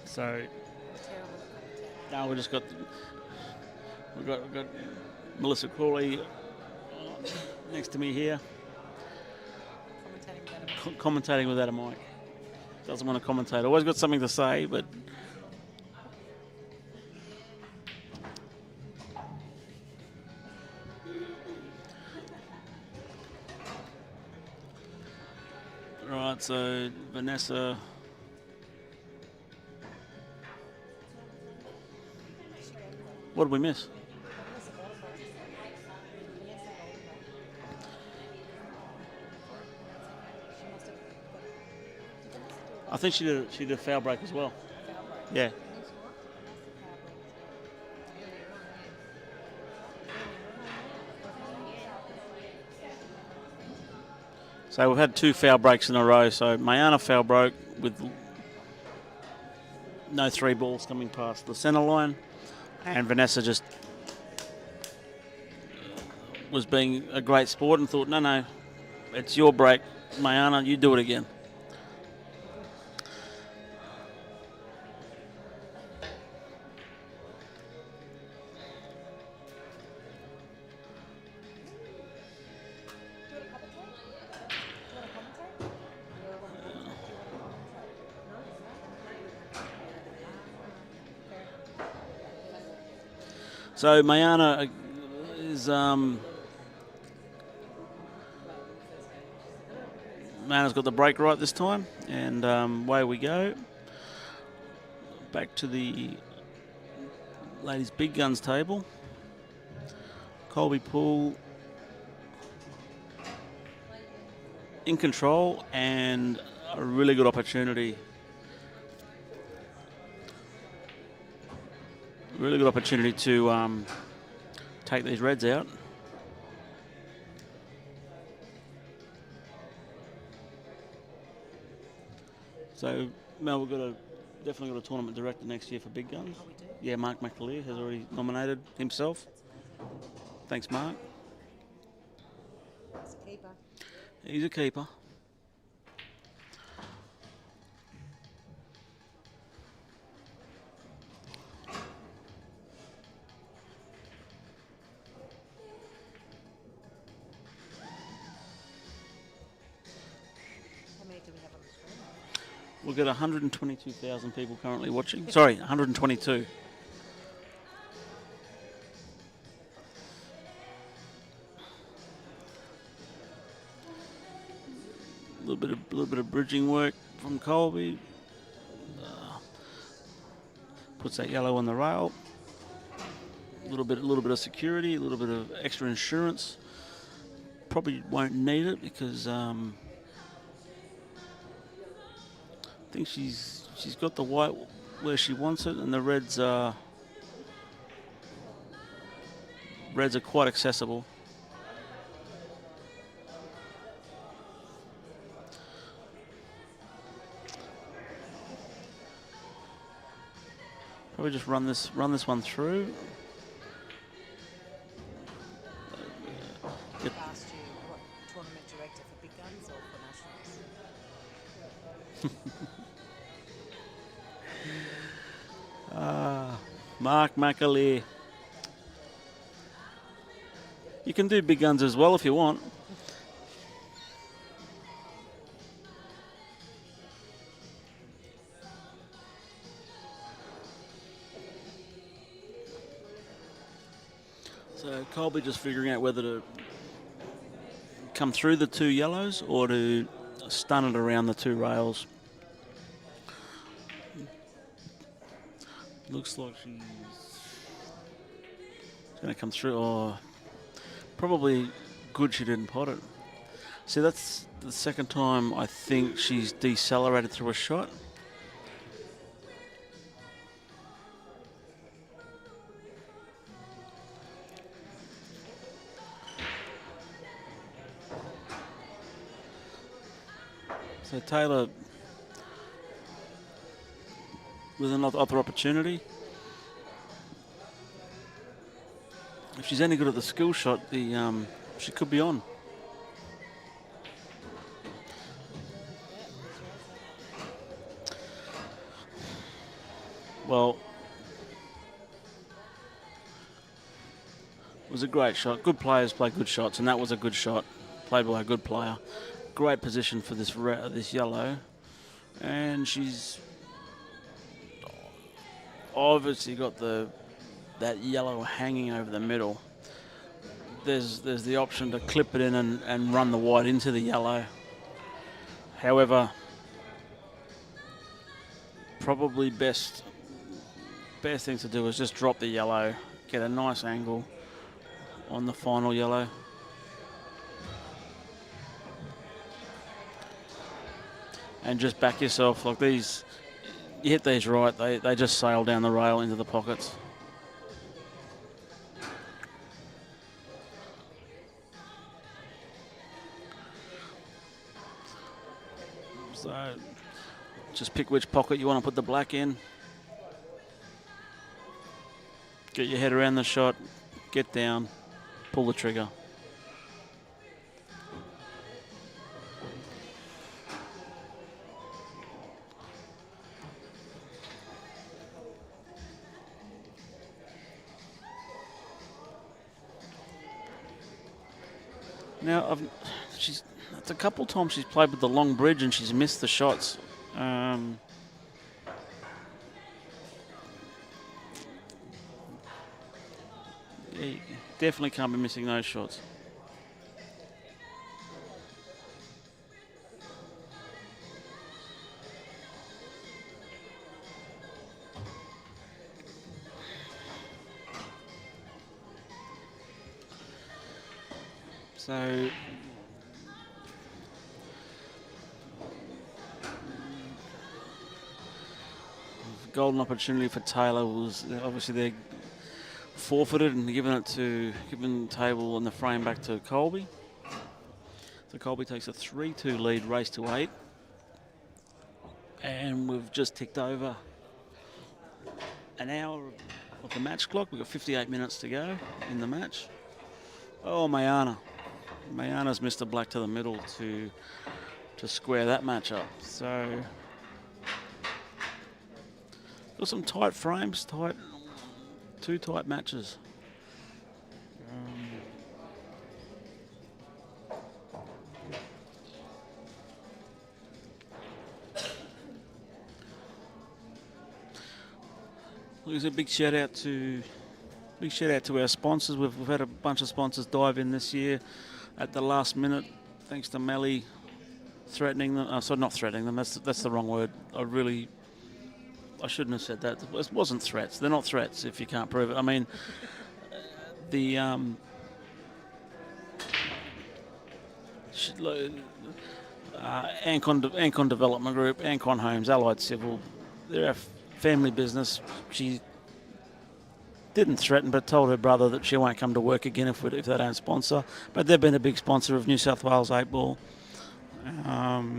So now we've got Melissa Crawley next to me here, commentating without a mic. Doesn't want to commentate. Always got something to say, but right. So Vanessa. What did we miss? I think she did a foul break as well. Yeah. So we've had 2 foul breaks in a row. So Mayana foul broke with no 3 balls coming past the centre line. And Vanessa just was being a great sport and thought, no, it's your break, Mayana, you do it again. So Mayana is Mayana's got the break right this time, and away we go. Back to the ladies' big guns table. Kolbe Poole in control and a really good opportunity. Really good opportunity to take these reds out. So Mel, we've definitely got a tournament director next year for big guns. Oh, we do? Yeah, Mark McAleer has already nominated himself. Thanks, Mark. He's a keeper. He's a keeper. How many do we have on the screen? We've got 122,000 people currently watching. Sorry, 122. A little bit of bridging work from Kolbe. Puts that yellow on the rail. A little bit of security, a little bit of extra insurance. Probably won't need it because I think she's got the white where she wants it, and the reds are quite accessible. Probably just run this one through. I've asked you what tournament director for big guns or for nationals? Mark McAleer. You can do big guns as well if you want. So Kolbe just figuring out whether to come through the 2 yellows or to stun it around the 2 rails. Looks like she's going to come through. Oh, probably good she didn't pot it. See, that's the second time I think she's decelerated through a shot. So Taylor with another opportunity. If she's any good at the skill shot, she could be on. Well, it was a great shot. Good players play good shots, and that was a good shot played by a good player. Great position for this yellow, and she's obviously got that yellow hanging over the middle. There's the option to clip it in and run the white into the yellow. However, probably best thing to do is just drop the yellow, get a nice angle on the final yellow. And just back yourself. Like these, you hit these right, they just sail down the rail into the pockets. So just pick which pocket you want to put the black in. Get your head around the shot, get down, pull the trigger. Now, it's a couple times she's played with the long bridge and she's missed the shots. Yeah, definitely can't be missing those shots. So golden opportunity for Taylor was obviously they're forfeited and given table and the frame back to Kolbe. So Kolbe takes a 3-2 lead, race to 8. And we've just ticked over an hour of the match clock. We've got 58 minutes to go in the match. Oh, Mayana. Mayana's missed a black to the middle to square that match up. So got some tight frames, two tight matches. There's a big shout out to our sponsors. We've had a bunch of sponsors dive in this year at the last minute, thanks to Melly threatening them. Sorry, not threatening them. That's the wrong word. I shouldn't have said that. It wasn't threats. They're not threats if you can't prove it. I mean, the Ancon Development Group, Ancon Homes, Allied Civil, they're a family business. She didn't threaten, but told her brother that she won't come to work again if they don't sponsor. But they've been a big sponsor of New South Wales 8 Ball.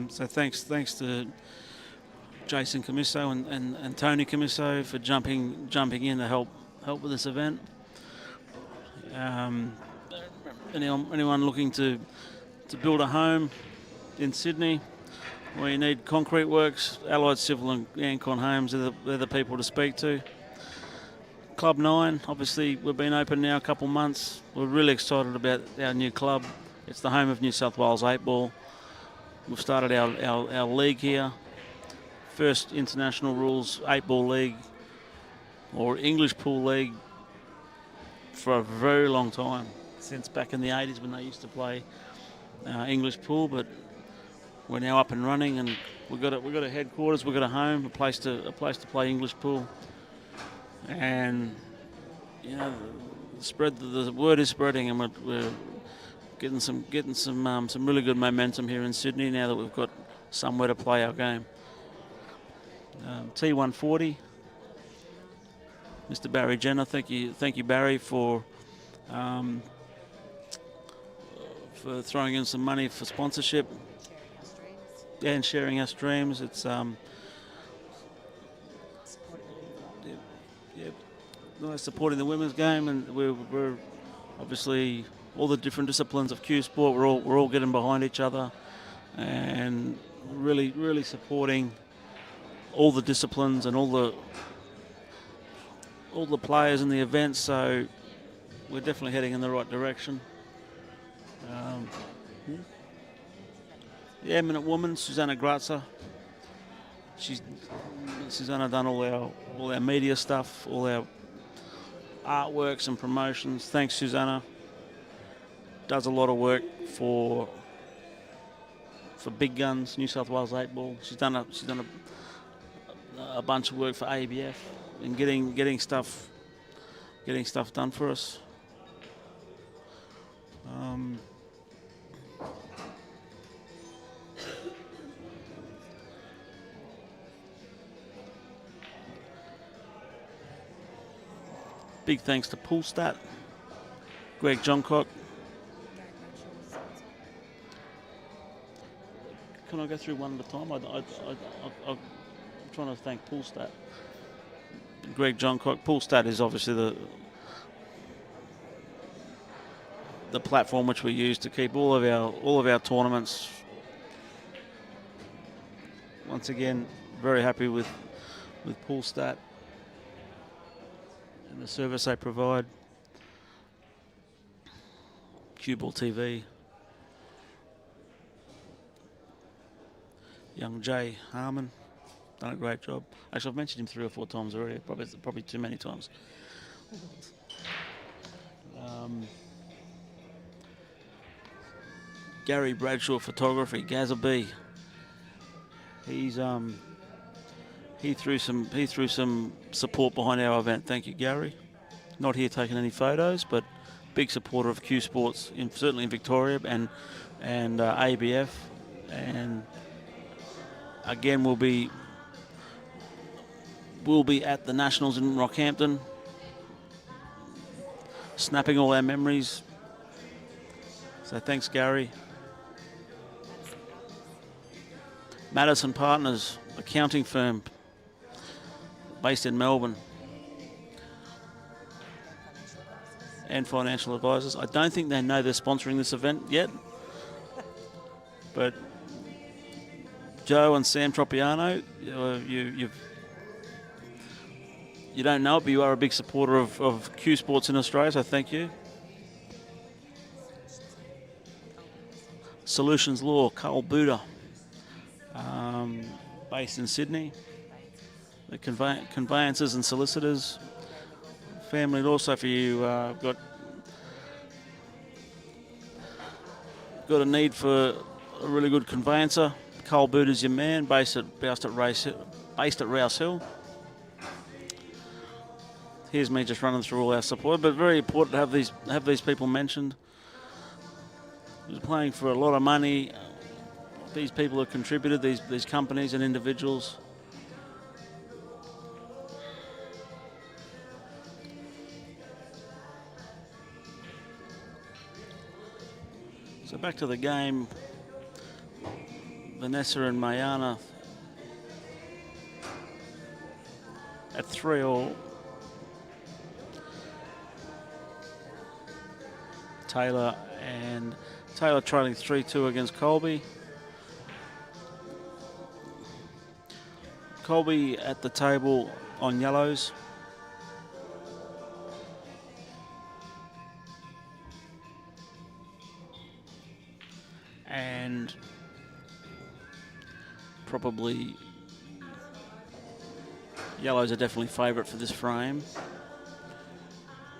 So thanks to Jason Camisso and Tony Camisso for jumping in to help with this event. Anyone looking to build a home in Sydney where you need concrete works, Allied Civil and Ancon Homes they're the people to speak to. Club 9, obviously we've been open now a couple months. We're really excited about our new club. It's the home of New South Wales 8 Ball. We've started our league here. First international rules 8 Ball league or English pool league for a very long time, since back in the 80s when they used to play English pool, but we're now up and running, and we've got a headquarters, we've got a home, a place to play English pool, and you know, the word is spreading, and we're getting some really good momentum here in Sydney now that we've got somewhere to play our game. T140, Mr. Barry Jenner, thank you Barry for throwing in some money for sponsorship. Yeah, and sharing our streams. It's supporting the women's game, and we're obviously all the different disciplines of Q sport. We're all getting behind each other, and really supporting all the disciplines and all the players in the events. So we're definitely heading in the right direction. Yeah, Minute Woman, Susanna Grazza. Susanna done all our media stuff, all our artworks and promotions. Thanks, Susanna. Does a lot of work for Big Guns, New South Wales 8 Ball. She's done a bunch of work for ABF and getting stuff done for us. Big thanks to Poole, Greg Johncock. Can I go through one at a time? I'm trying to thank Poole, Greg Johncock. Poole is obviously the platform which we use to keep all of our tournaments. Once again, very happy with Poole and the service they provide. CueballTV. Young Jay Harmon, done a great job. Actually, I've mentioned him 3 or 4 times already, probably too many times. Gary Bradshaw Photography, Gazza B. He threw some support behind our event. Thank you, Gary. Not here taking any photos, but big supporter of Q Sports, certainly in Victoria and ABF. And again, we'll be at the Nationals in Rockhampton, snapping all our memories. So thanks, Gary. Madison Partners, accounting firm based in Melbourne, and financial advisors. I don't think they know they're sponsoring this event yet, but Joe and Sam Tropiano, you don't know it, but you are a big supporter of Q Sports in Australia, so thank you. Solutions Law, Kolbe, based in Sydney. The conveyancers and solicitors. Family law, so for you got a need for a really good conveyancer, Kolbe is your man, based at Rouse Hill. Here's me just running through all our support, but very important to have these people mentioned. We're playing for a lot of money. These people have contributed, these companies and individuals. So back to the game. Vanessa and Mayana at 3-all. Taylor trailing 3-2 against Kolbe. Kolbe at the table on yellows. And probably yellows are definitely favourite for this frame.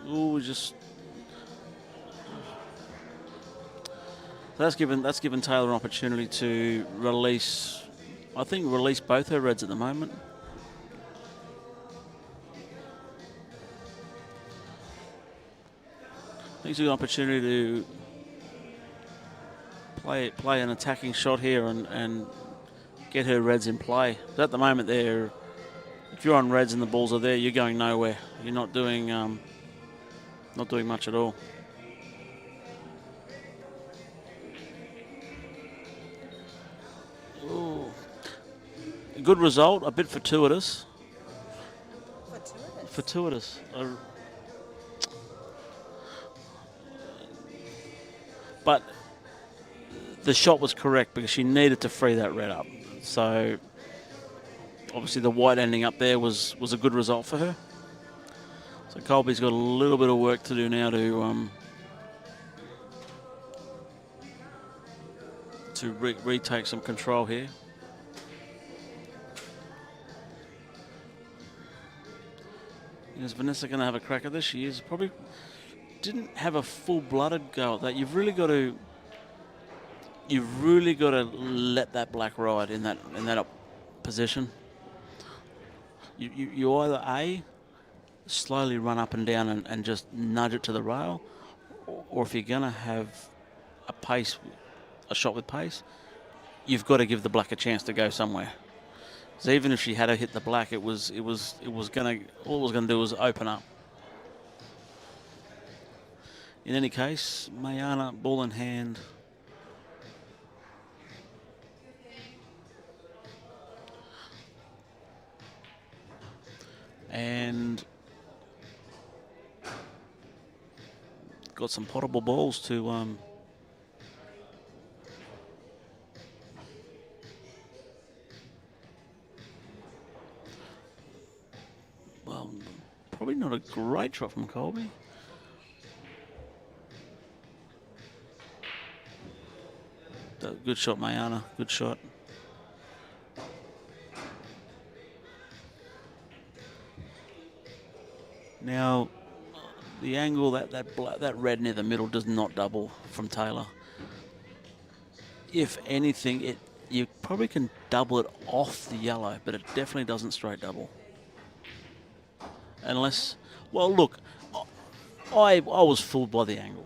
Ooh, So that's given Taylor an opportunity to release. I think release both her reds at the moment. I think she's got an opportunity to play an attacking shot here and get her reds in play. But at the moment, if you're on reds and the balls are there, you're going nowhere. You're not doing much at all. Ooh. A good result, a bit fortuitous. Fortuitous. But the shot was correct because she needed to free that red up. So obviously the white ending up there was a good result for her. So Kolbe's got a little bit of work to do now to retake some control here. Is Vanessa going to have a crack at this? She is. Probably didn't have a full-blooded go at that. You've really got to let that black ride in that up position. You either A, slowly run up and down and just nudge it to the rail, or if you're going to have a shot with pace, you've got to give the black a chance to go somewhere. So even if she had to hit the black, all it was gonna do was open up. In any case, Mayana, ball in hand. And got some potable balls to well, probably not a great shot from Kolbe. Good shot, Mayana. Good shot. Now, the angle that red near the middle does not double from Taylor. If anything, you probably can double it off the yellow, but it definitely doesn't straight double. Unless, well, look, I was fooled by the angle.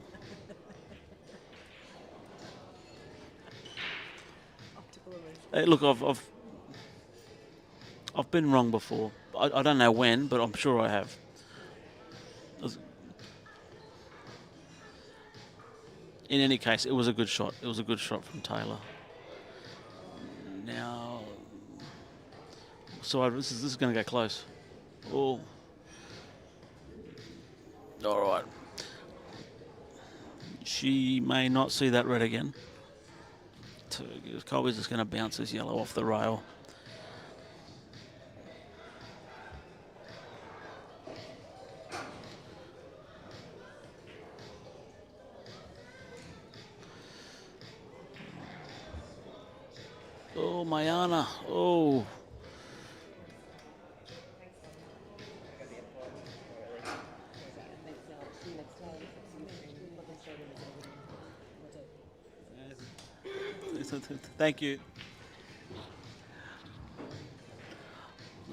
Hey, look, I've been wrong before. I don't know when, but I'm sure I have. In any case, it was a good shot. It was a good shot from Taylor. Now, so this is going to go close. Oh, all right. She may not see that red again. Kolbe's just going to bounce this yellow off the rail. Oh, Mayana. Oh. Thank you.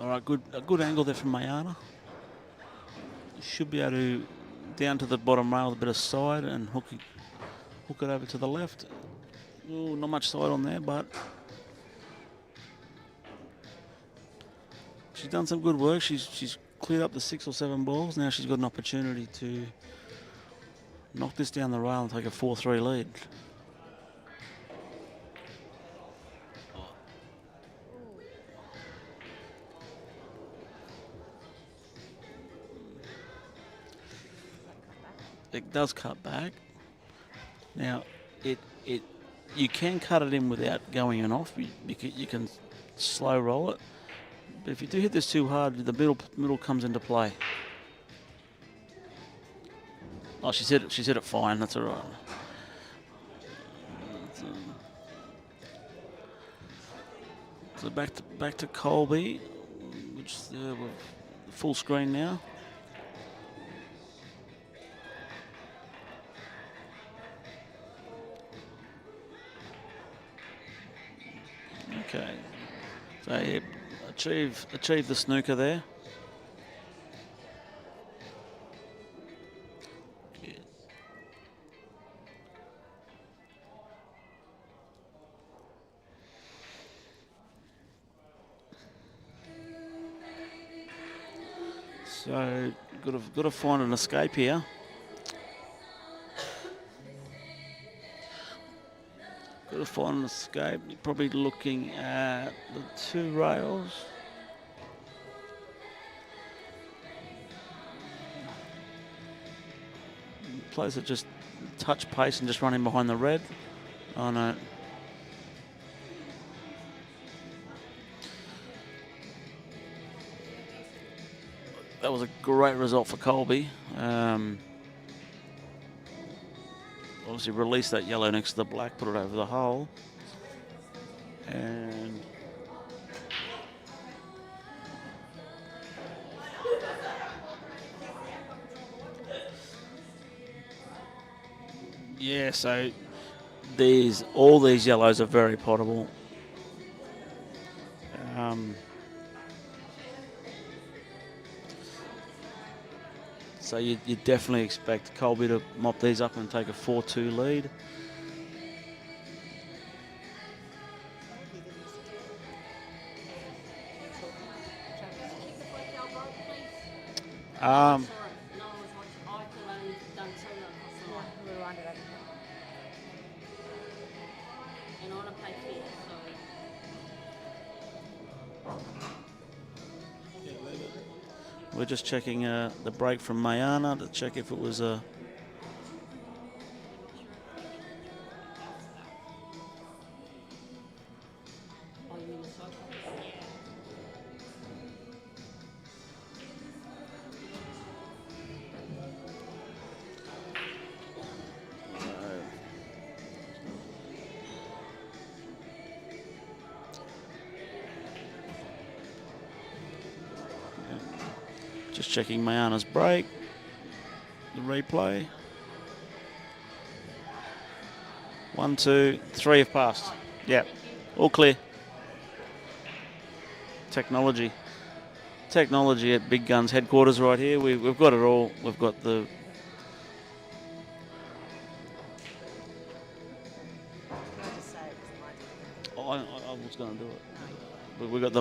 All right, a good angle there from Mayana. Should be able to down to the bottom rail, a bit of side and hook it over to the left. Oh, not much side on there, but she's done some good work. She's cleared up the 6 or 7 balls. Now she's got an opportunity to knock this down the rail and take a 4-3 lead. It does cut back. Now, you can cut it in without going in off. You can slow roll it. But if you do hit this too hard, the middle comes into play. Oh, she's hit it fine. That's all right. So back to Kolbe, which we're full screen now. Okay. So yeah, achieve the snooker there. So got to find an escape here. Got to find an escape. You're probably looking at the 2 rails. Plays it just touch pace and just run in behind the red. Oh no. That was a great result for Kolbe. Obviously released that yellow next to the black, put it over the hole. And yeah, so all these yellows are very potable. So you definitely expect Kolbe to mop these up and take a 4-2 lead. We're just checking the break from Mayana to check if it was a... Just checking Mayana's break. The replay. 1, 2, 3 have passed. Yep, all clear. Technology at Big Guns headquarters right here. We've got it all. We've got the... I was going to do it. But we got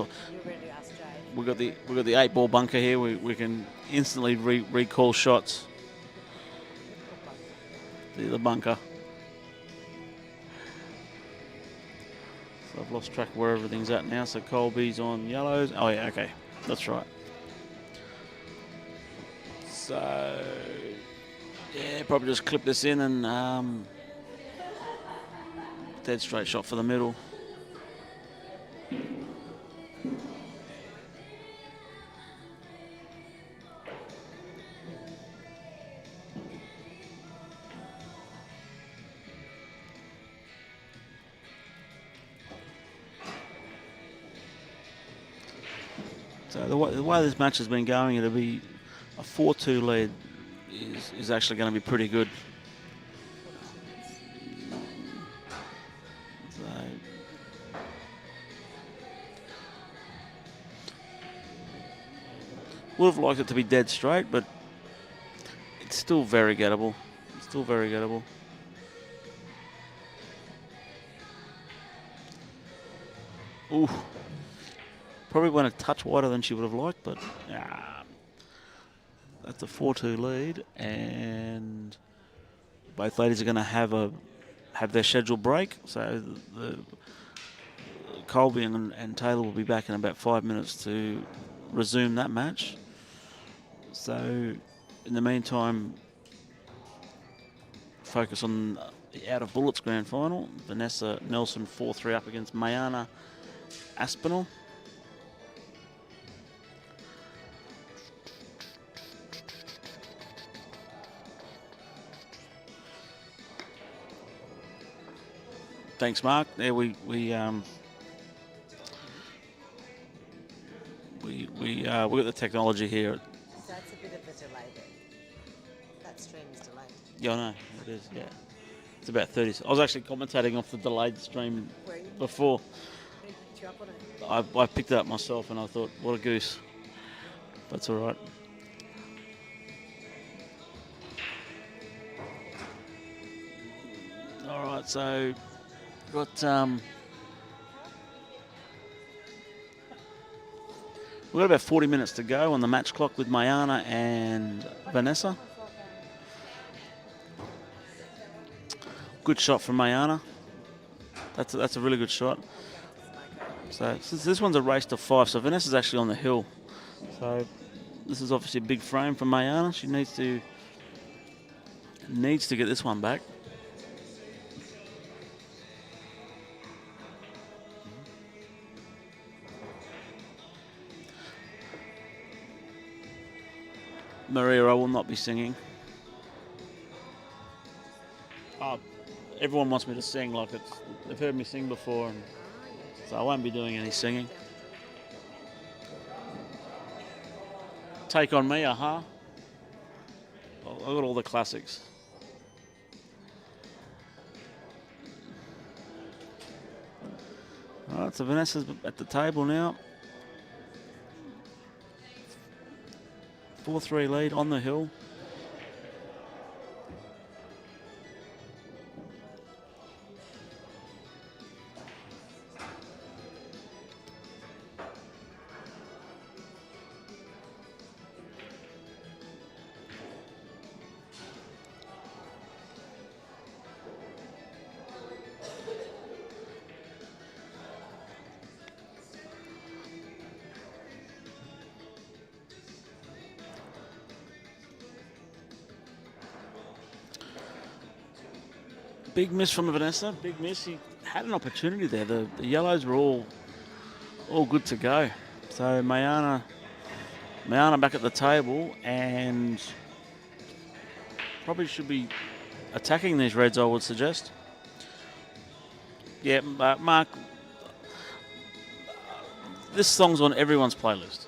the 8-ball bunker here. We can instantly recall shots. The bunker. So I've lost track of where everything's at now. So Kolbe's on yellows. Oh yeah, okay, that's right. So yeah, probably just clip this in and dead straight shot for the middle. So the way this match has been going, it'll be a 4-2 lead is actually going to be pretty good. So would have liked it to be dead straight, but it's still very gettable. It's still very gettable. Ooh. Probably went a touch wider than she would have liked, but that's a 4-2 lead, and both ladies are going to have their scheduled break. So the Kolbe and Taylor will be back in about 5 minutes to resume that match. So in the meantime, focus on the Out of Bullets grand final. Vanessa Nelson 4-3 up against Mayana Aspinall. Thanks, Mark. There we got the technology here. That's a bit of a delay there. That stream is delayed. Yeah, I know it is. Yeah, it's about 30. I was actually commentating off the delayed stream before. you up on it. I picked it up myself and I thought, what a goose. That's all right. All right, so got we've got about 40 minutes to go on the match clock with Mayana and Vanessa. Good shot from Mayana. That's a really good shot. So this one's a race to 5, so Vanessa's actually on the hill. So this is obviously a big frame from Mayana. She needs to get this one back. Maria, I will not be singing. Everyone wants me to sing like they've heard me sing before, and so I won't be doing any singing. Take on me, aha. I've got all the classics. All right, so Vanessa's at the table now. 4-3 lead on the hill. Big miss from Vanessa. Big miss. He had an opportunity there. The yellows were all good to go. So Mayana back at the table and probably should be attacking these reds, I would suggest. Yeah, Mark, this song's on everyone's playlist.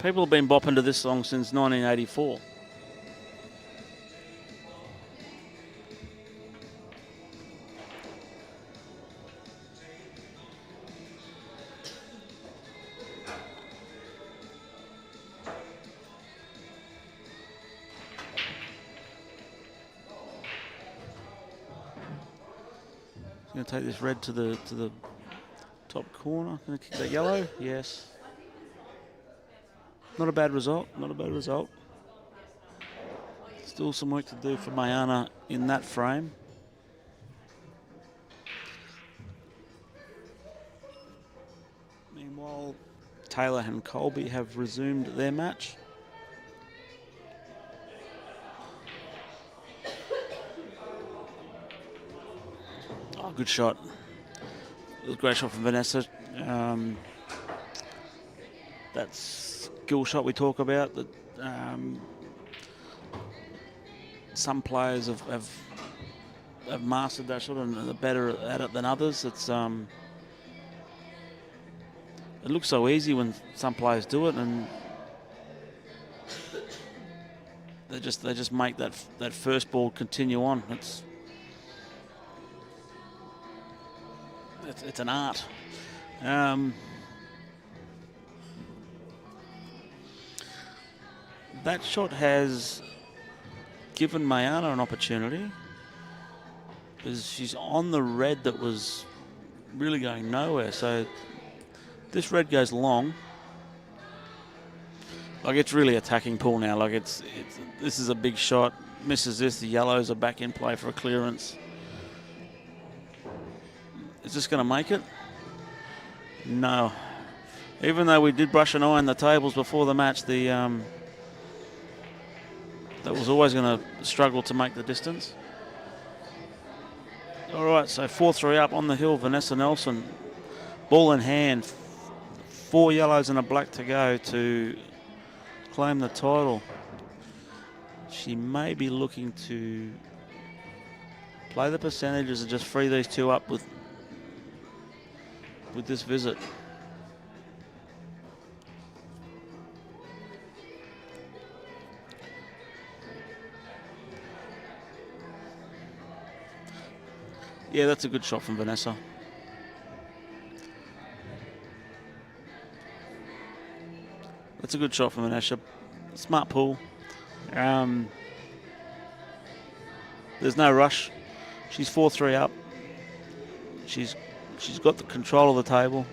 People have been bopping to this song since 1984. Going to take this red to the top corner. Going to kick that yellow. Yes. Not a bad result. Not a bad result. Still some work to do for Mayana in that frame. Meanwhile, Taylor and Kolbe have resumed their match. Oh, good shot. It was a great shot from Vanessa. That skill shot we talk about that some players have mastered that shot and are better at it than others. It's it looks so easy when some players do it, and they just make that first ball continue on. It's an art. That shot has given Mayana an opportunity because she's on the red that was really going nowhere. So this red goes long. Like, it's really attacking Poole now. Like, this is a big shot. Misses this. The yellows are back in play for a clearance. Is this going to make it? No. Even though we did brush and iron the tables before the match, that was always going to struggle to make the distance. All right, so 4-3 up on the hill. Vanessa Nelson, ball in hand. 4 yellows and a black to go to claim the title. She may be looking to play the percentages and just free these two up with this visit. Yeah, that's a good shot from Vanessa. That's a good shot from Vanessa. Smart pull. There's no rush. She's 4-3 up. She's got the control of the table.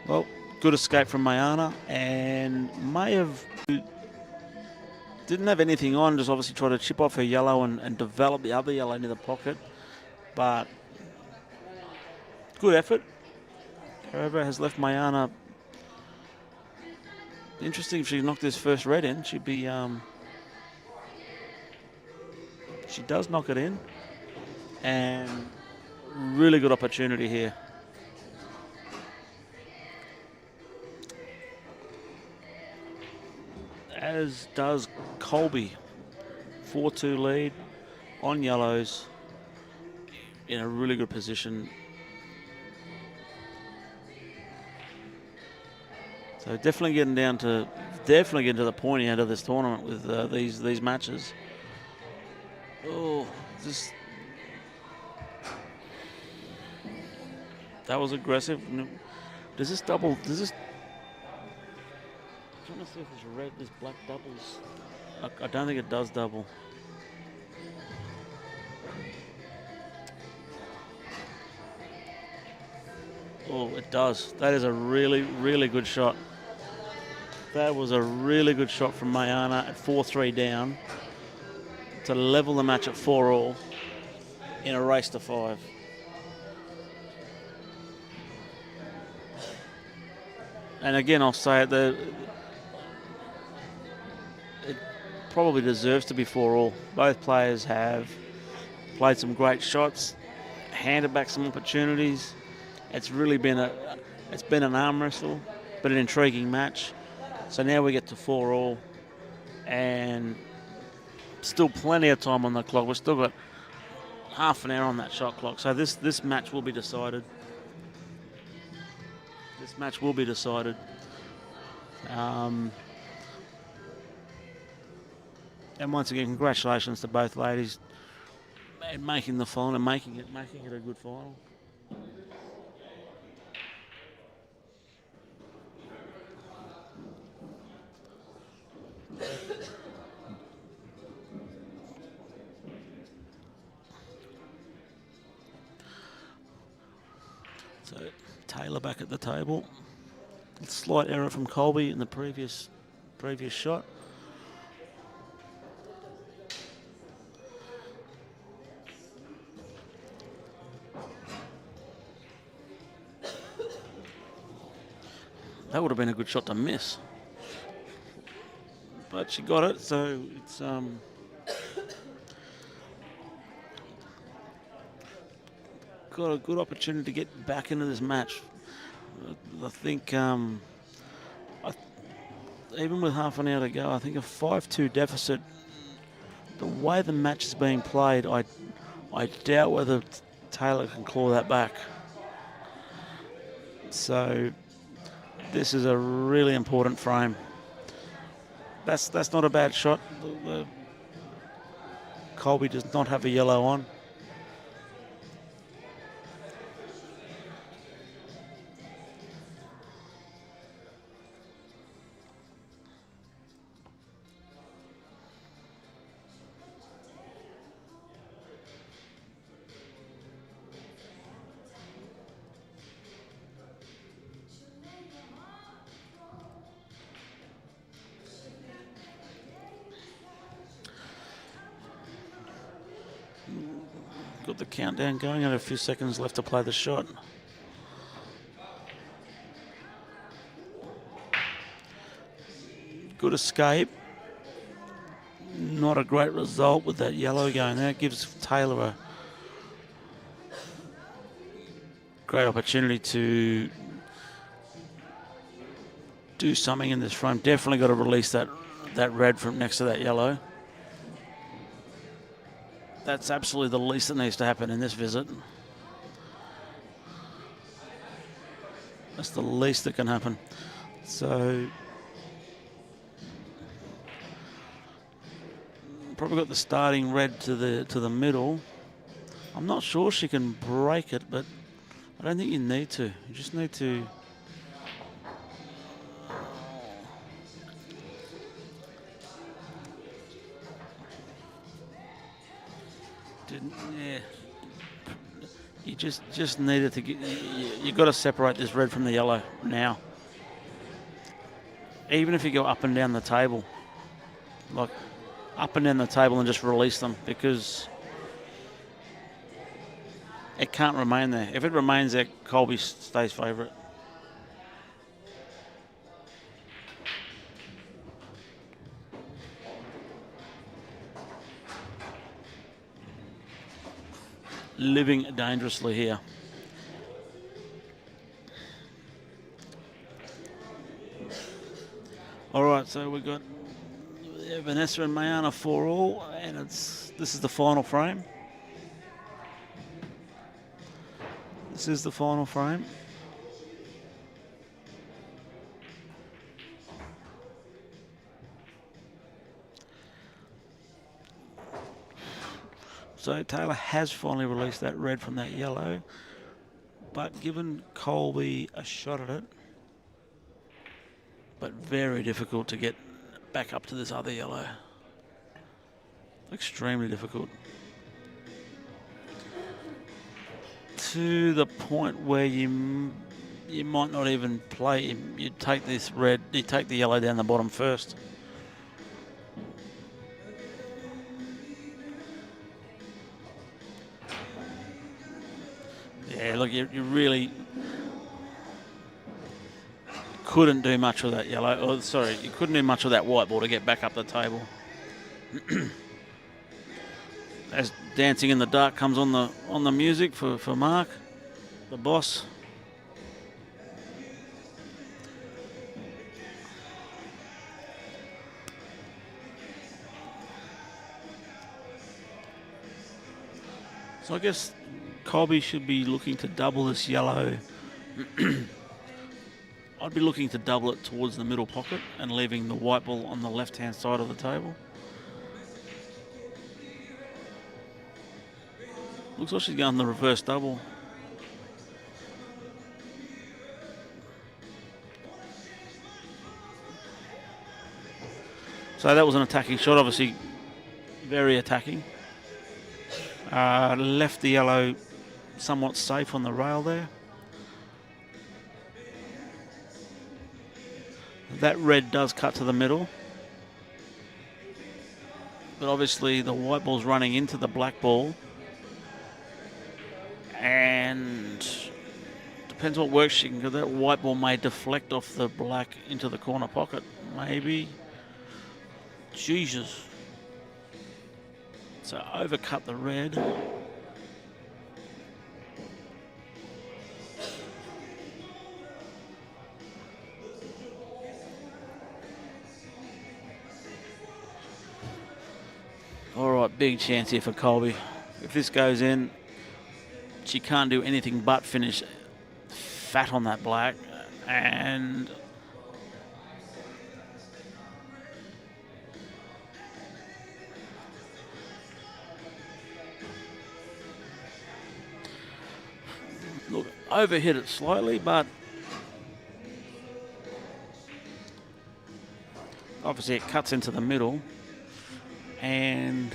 Well, good escape from Mayana, and Meyer didn't have anything on, just obviously tried to chip off her yellow and develop the other yellow into the pocket. But good effort. However, has left Mayana. Interesting if she knocked this first red in, she'd be. She does knock it in, and really good opportunity here. As does Kolbe. 4-2 lead on yellows in a really good position. So definitely getting to the pointy end of this tournament with these matches. Oh, that was aggressive. Does this double? I'm trying to see if this black doubles. I don't think it does double. Oh, it does. That is a really, really good shot. That was a really good shot from Mayana at 4-3 down to level the match at 4-all in a race to 5. And again, I'll say it, it probably deserves to be 4-all. Both players have played some great shots, handed back some opportunities. It's really been an arm wrestle, but an intriguing match. So now we get to 4-all, and still plenty of time on the clock. We've still got half an hour on that shot clock. So this match will be decided. This match will be decided. And once again, congratulations to both ladies and making the final and making it a good final. So Taylor back at the table. Slight error from Kolbe in the previous shot. That would have been a good shot to miss. But she got it, so it's got a good opportunity to get back into this match. I think even with half an hour to go, I think a 5-2 deficit, the way the match is being played, I doubt whether Taylor can claw that back. So this is a really important frame. That's not a bad shot. Kolbe does not have a yellow on. Got the countdown going and a few seconds left to play the shot. Good escape. Not a great result with that yellow going there. It gives Taylor a great opportunity to do something in this frame. Definitely got to release that red from next to that yellow. That's absolutely the least that needs to happen in this visit. That's the least that can happen. So probably got the starting red to the middle. I'm not sure she can break it, but I don't think you need to. You just need to... Yeah. You just needed to get... You got to separate this red from the yellow now. Even if you go up and down the table. Like, up and down the table and just release them, because it can't remain there. If it remains there, Kolbe stays favourite. Living dangerously here. All right, so we've got Vanessa and Mayana 4-all, and this is the final frame. This is the final frame. So Taylor has finally released that red from that yellow, but given Kolbe a shot at it, but very difficult to get back up to this other yellow. Extremely difficult. To the point where you might not even play. You take this red, you take the yellow down the bottom first. Yeah, look, you really couldn't do much with that yellow. Oh, sorry, you couldn't do much with that white ball to get back up the table. As Dancing in the Dark comes on the music for Mark, the boss. So I guess Kolbe should be looking to double this yellow. I'd be looking to double it towards the middle pocket and leaving the white ball on the left-hand side of the table. Looks like she's going the reverse double. So that was an attacking shot, obviously very attacking. Left the yellow somewhat safe on the rail there. That red does cut to the middle. But obviously the white ball's running into the black ball. And depends what works she can do. That white ball may deflect off the black into the corner pocket. Maybe. Jesus. So overcut the red. All right, big chance here for Kolbe. If this goes in, she can't do anything but finish fat on that black. And look, overhit it slightly, but obviously it cuts into the middle. And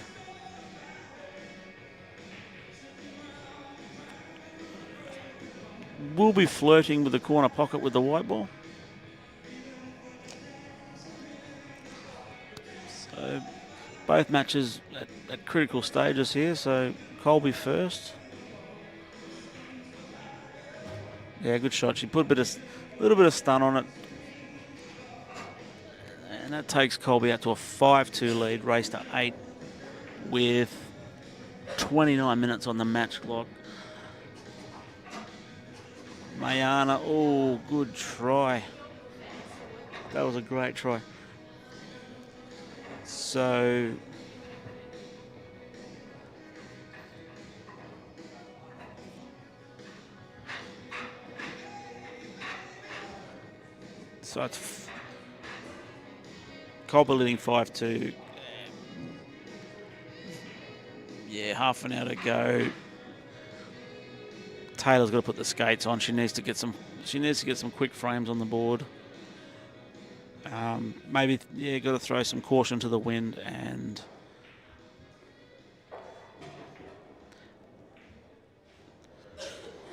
will be flirting with the corner pocket with the white ball. So both matches at critical stages here. So Kolbe first. Yeah, good shot. She put a little bit of stun on it. And that takes Kolbe out to a 5-2 lead, race to 8 with 29 minutes on the match clock. Mayana, oh, good try. That was a great try. So it's Kolbe leading 5-2. Yeah, half an hour to go. Taylor's got to put the skates on. She needs to get some. She needs to get some quick frames on the board. Maybe got to throw some caution to the wind and.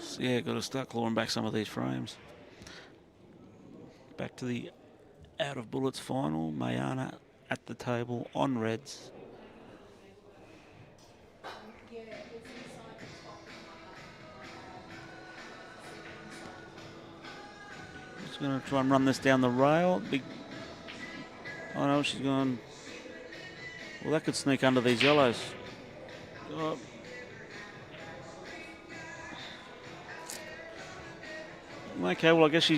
So got to start clawing back some of these frames. Back to the out of bullets final. Mayana at the table on reds. Just going to try and run this down the rail. Big. Oh no, she's gone. Well, that could sneak under these yellows. Oh. Okay, well I guess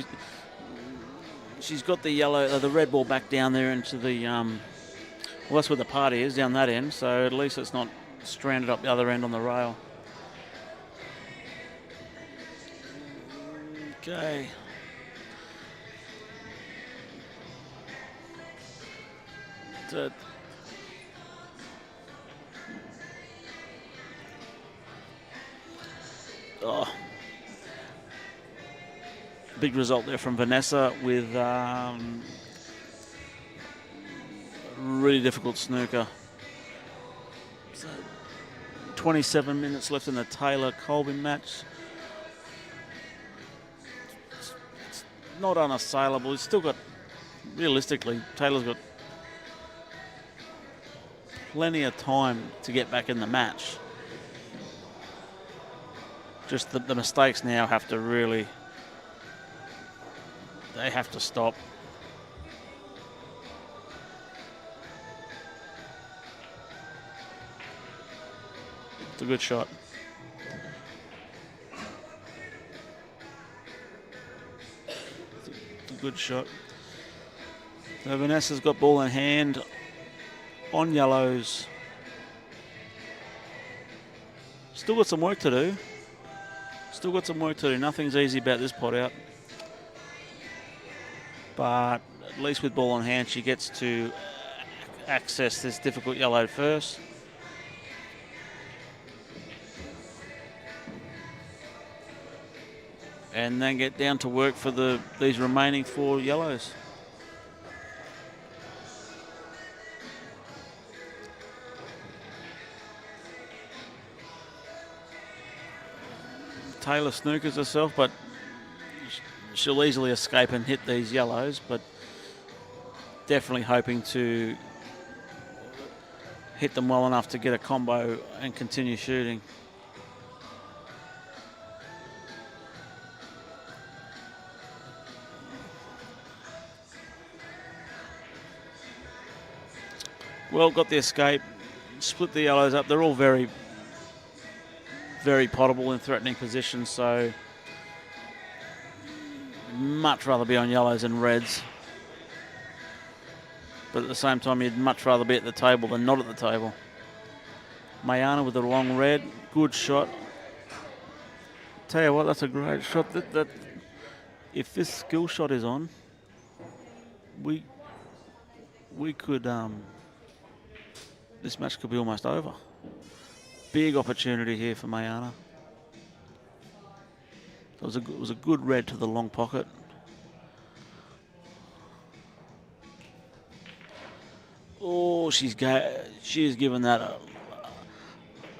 she's got the yellow, the red ball back down there into the. Well, that's where the party is, down that end. So at least it's not stranded up the other end on the rail. Okay. Big result there from Vanessa with really difficult snooker. So 27 minutes left in the Taylor-Kolbe match. It's not unassailable. He's still got, realistically, Taylor's got plenty of time to get back in the match. Just the mistakes now have to really, they have to stop. It's a good shot. It's a good shot. So Vanessa's got ball in hand on yellows. Still got some work to do. Still got some work to do. Nothing's easy about this pot out. But at least with ball in hand, she gets to access this difficult yellow first. And then get down to work for these remaining 4 yellows. Taylor snookers herself, but she'll easily escape and hit these yellows, but definitely hoping to hit them well enough to get a combo and continue shooting. Well, got the escape, split the yellows up. They're all very, very potable in threatening positions, so much rather be on yellows than reds. But at the same time, you'd much rather be at the table than not at the table. Mayana with the long red, good shot. Tell you what, that's a great shot. That if this skill shot is on, we could this match could be almost over. Big opportunity here for Mayana. It was a good red to the long pocket. Oh, she's given that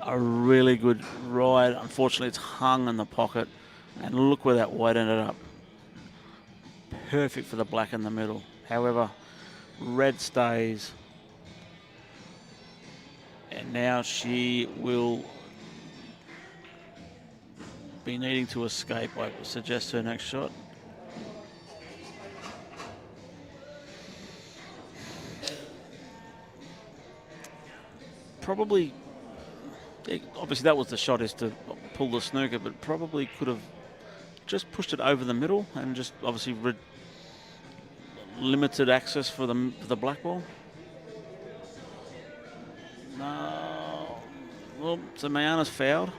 a really good ride. Unfortunately, it's hung in the pocket, and look where that white ended up. Perfect for the black in the middle. However, red stays. And now she will be needing to escape, I suggest her next shot. Probably, obviously that was the shot, is to pull the snooker, but probably could have just pushed it over the middle and just obviously limited access for the black ball. No. Well, so Mayana's fouled.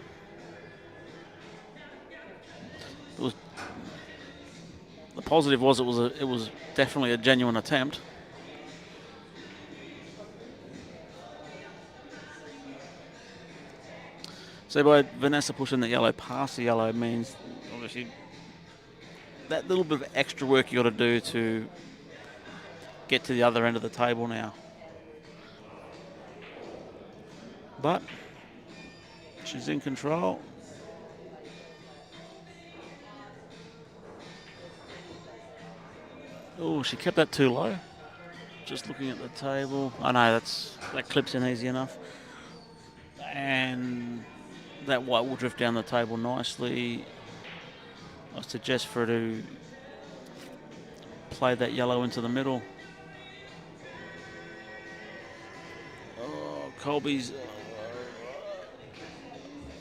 The positive was it was definitely a genuine attempt. So by Vanessa pushing the yellow past the yellow means obviously that little bit of extra work you got to do to get to the other end of the table now. But she's in control. Oh, she kept that too low. Just looking at the table. I know that clips in easy enough. And that white will drift down the table nicely. I suggest for her to play that yellow into the middle. Oh, Kolbe's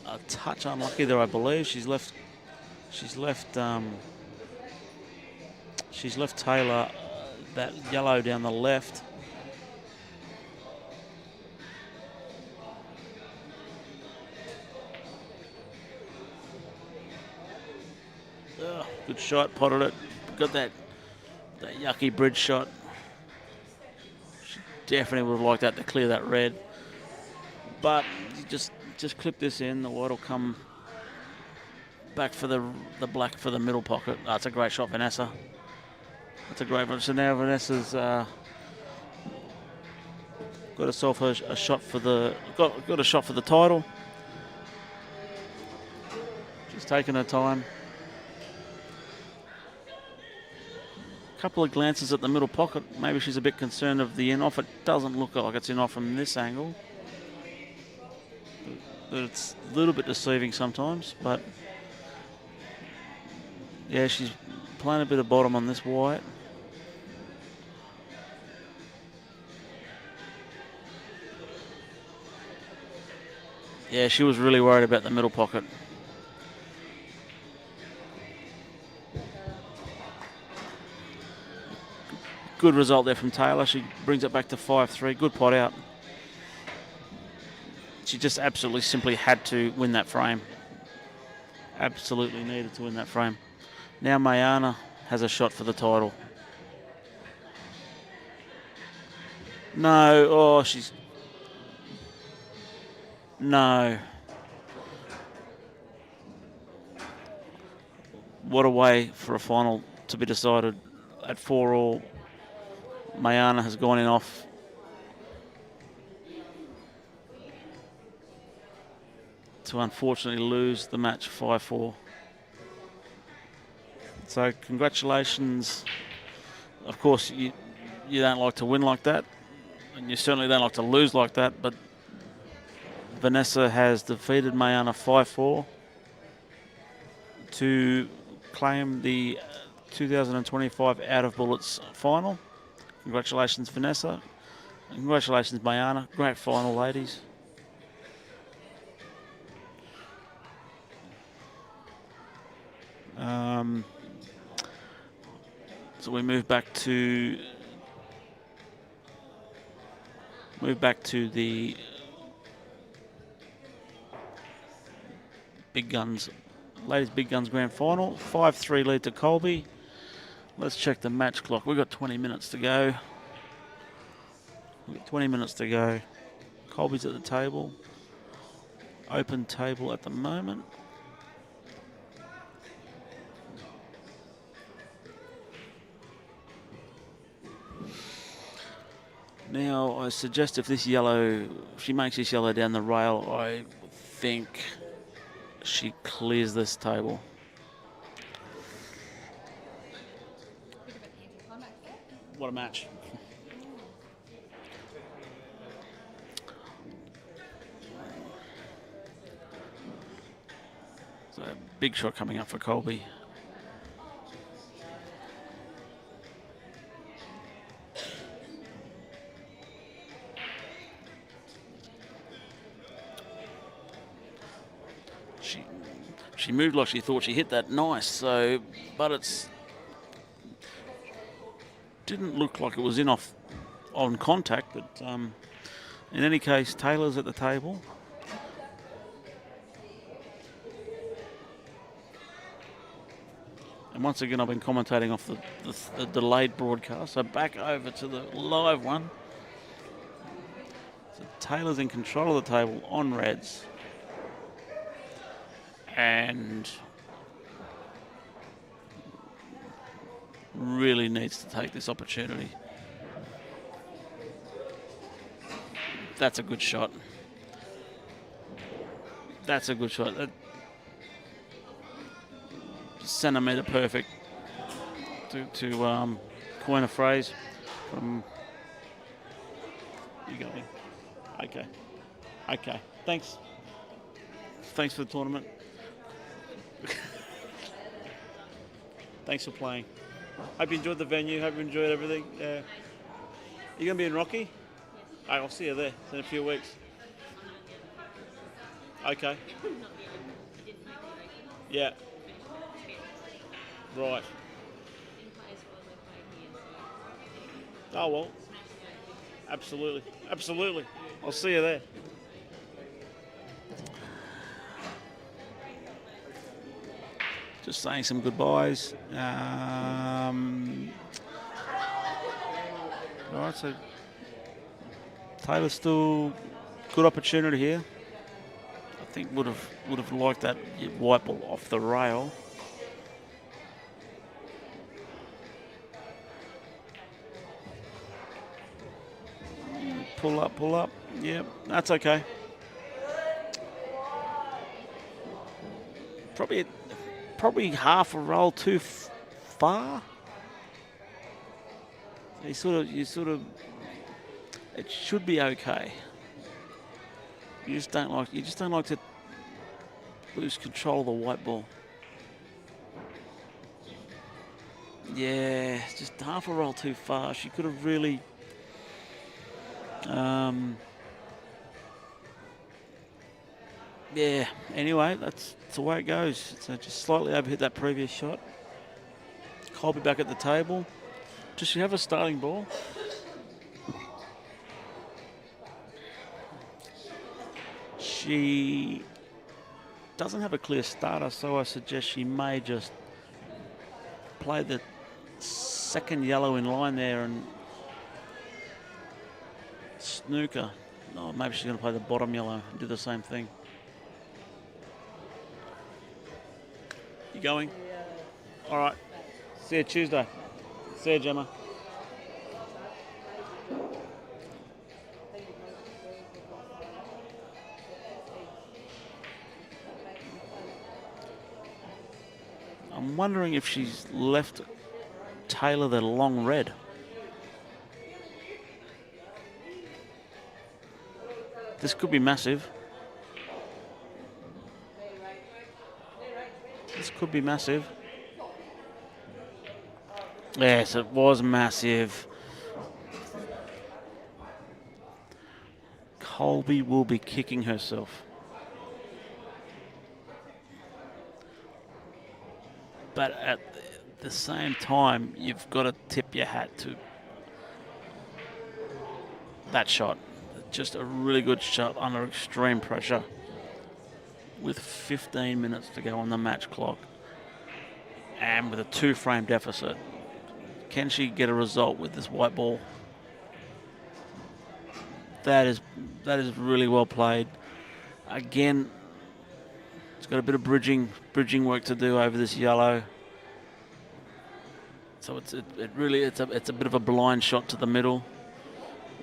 a touch unlucky there, I believe. She's left Taylor that yellow down the left. Oh, good shot, potted it. Got that yucky bridge shot. She definitely would have liked that to clear that red. But you just clip this in, the white will come back for the black for the middle pocket. Oh, that's a great shot, Vanessa. That's a great one. So now Vanessa's got herself a shot for got a shot for the title. She's taking her time. Couple of glances at the middle pocket. Maybe she's a bit concerned of the in-off. It doesn't look like it's in-off from this angle. But it's a little bit deceiving sometimes. But yeah, she's playing a bit of bottom on this white. Yeah, she was really worried about the middle pocket. Good result there from Taylor. She brings it back to 5-3. Good pot out. She just absolutely simply had to win that frame. Absolutely needed to win that frame. Now Mayana has a shot for the title. No, oh, she's... No. What a way for a final to be decided at 4-all. Mayana has gone in off. To unfortunately lose the match 5-4. So congratulations. Of course, you don't like to win like that, and you certainly don't like to lose like that, but Vanessa has defeated Mayana 5-4 to claim the 2025 Out of Bullets final. Congratulations, Vanessa. And congratulations, Mayana. Great final, ladies. So we move back to the Big Guns, ladies Big Guns Grand Final. 5-3 lead to Kolbe. Let's check the match clock. We've got 20 minutes to go. Kolbe's at the table. Open table at the moment. Now, I suggest if she makes this yellow down the rail, I think she clears this table. What a match. So, big shot coming up for Kolbe. She moved like she thought she hit that nice, so, but it's didn't look like it was in off on contact, but in any case, Taylor's at the table. And once again, I've been commentating off the delayed broadcast, so back over to the live one. So Taylor's in control of the table on reds. and really needs to take this opportunity. That's a good shot. That's a good shot. Centimetre perfect, to coin a phrase from. You got me. Okay. Thanks for the tournament. Thanks for playing. Hope you enjoyed the venue. Hope you enjoyed everything. You gonna be in Rocky? I'll see you there in a few weeks. Okay. Yeah. Right. Oh well. Absolutely. I'll see you there. Just saying some goodbyes. All right, so Taylor's still good opportunity here. I think would have liked that white ball off the rail. Pull up. Yep, that's okay. Probably half a roll too far. You sort of. It should be okay. You just don't like to lose control of the white ball. Yeah, just half a roll too far. She could have really. Yeah. Anyway, that's the way it goes. So just slightly overhit that previous shot. Kolbe back at the table. Does she have a starting ball? She doesn't have a clear starter, so I suggest she may just play the second yellow in line there and snooker. Oh, maybe she's going to play the bottom yellow and do the same thing. You going? All right. See you Tuesday. See you, Gemma. I'm wondering if she's left Taylor the long red. This could be massive. Yes, it was massive. Kolbe will be kicking herself. But at the same time, you've got to tip your hat to that shot. Just a really good shot under extreme pressure with 15 minutes to go on the match clock and with a 2-frame deficit. Can she get a result with this white ball? That is really well played. Again, it's got a bit of bridging work to do over this yellow. So it's a bit of a blind shot to the middle.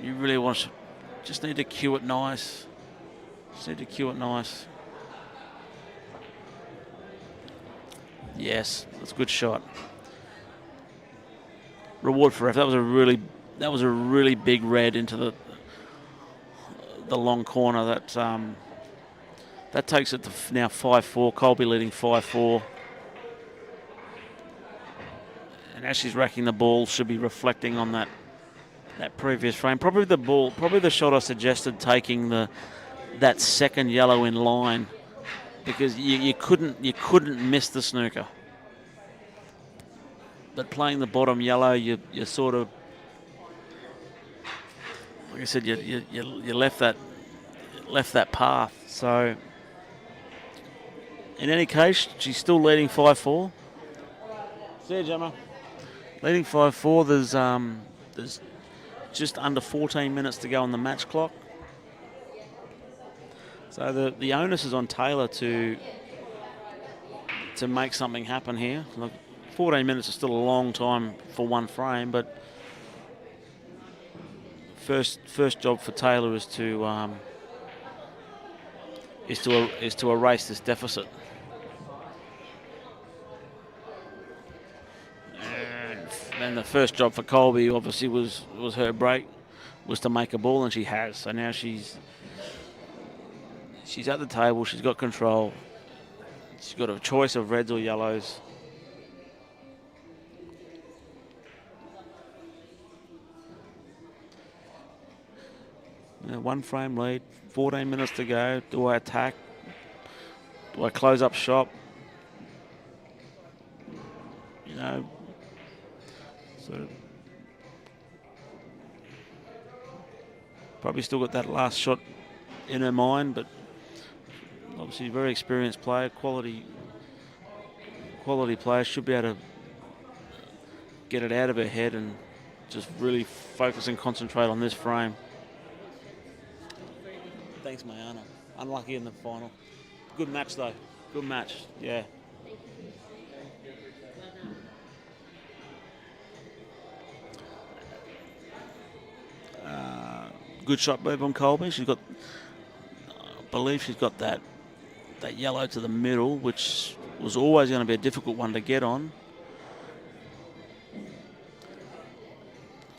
You really just need to cue it nice. Yes, that's a good shot. Reward for F. That was a really big red into the long corner. That takes it to now 5-4. Kolbe leading 5-4. And as she's racking the ball, she'll be reflecting on that previous frame. Probably the shot I suggested, taking that second yellow in line, because you couldn't miss the snooker. But playing the bottom yellow, you sort of, like I said, you left that path. So in any case, she's still leading 5-4. See you, Gemma. Leading 5-4. There's just under 14 minutes to go on the match clock. So the onus is on Taylor to to make something happen here. Look, 14 minutes is still a long time for one frame, but first job for Taylor is to erase this deficit. And the first job for Kolbe obviously was her break, was to make a ball, and she has. So now she's at the table. She's got control. She's got a choice of reds or yellows. Now, one frame lead, 14 minutes to go. Do I attack? Do I close up shop? You know, so probably still got that last shot in her mind, but obviously very experienced player, quality player, should be able to get it out of her head and just really focus and concentrate on this frame. Thanks, Mayana. Unlucky in the final. Good match, though. Good match, yeah. Good shot move on Kolbe. She's got, I believe she's got that yellow to the middle, which was always going to be a difficult one to get on.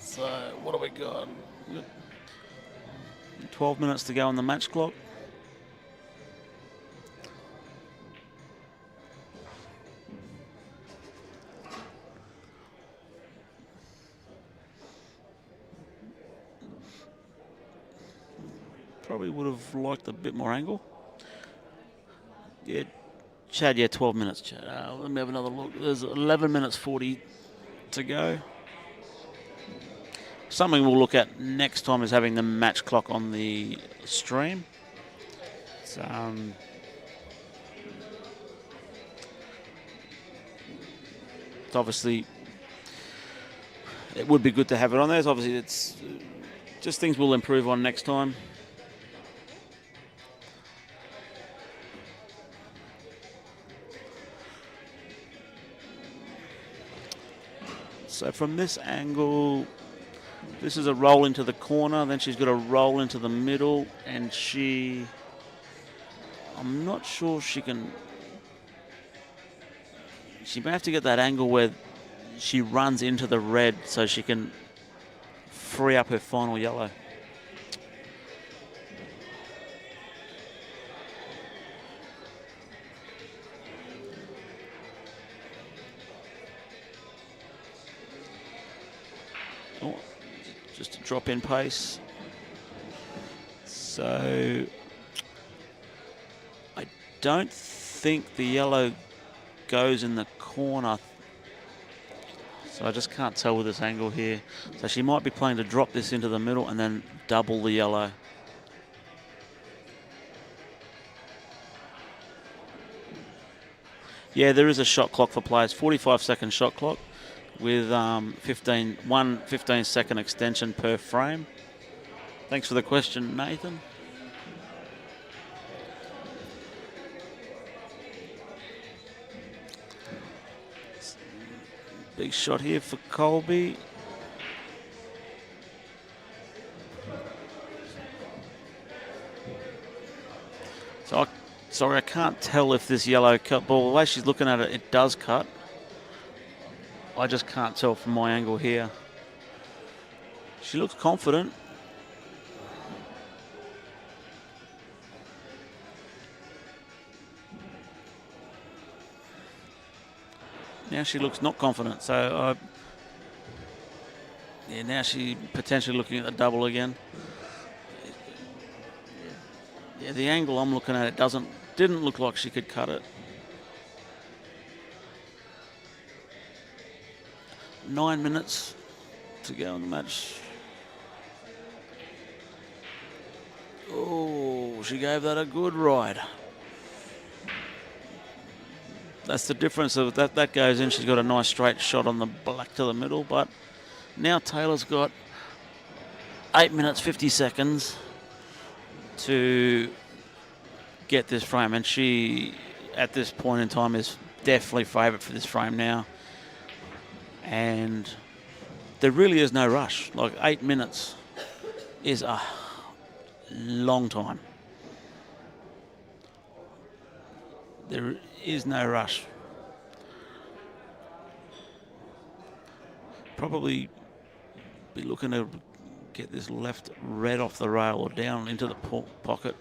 So what do we got? 12 minutes to go on the match clock. Probably would have liked a bit more angle. Yeah, Chad, 12 minutes, Chad. Let me have another look. There's 11 minutes 40 to go. Something we'll look at next time is having the match clock on the stream. It's obviously, it would be good to have it on there. Obviously, it's just things we'll improve on next time. So from this angle, this is a roll into the corner, then she's got a roll into the middle, and I'm not sure she can, she may have to get that angle where she runs into the red so she can free up her final yellow. Oh, just a drop in pace. So I don't think the yellow goes in the corner. So I just can't tell with this angle here. So she might be playing to drop this into the middle and then double the yellow. Yeah, there is a shot clock for players, 45-second shot clock with 15-second extension per frame. Thanks for the question, Nathan. Big shot here for Kolbe. So sorry, I can't tell if this yellow cut ball, the way she's looking at it, it does cut. I just can't tell from my angle here. She looks confident. Now she looks not confident, so yeah, now she potentially looking at the double again. Yeah, the angle I'm looking at, it didn't look like she could cut it. 9 minutes to go in the match. Oh, she gave that a good ride. That's the difference of that goes in. She's got a nice straight shot on the black to the middle, but now Taylor's got 8 minutes 50 seconds to get this frame, and she at this point in time is definitely favourite for this frame now. And there really is no rush. Like 8 minutes is a long time. There is no rush. Probably be looking to get this left red off the rail or down into the pocket.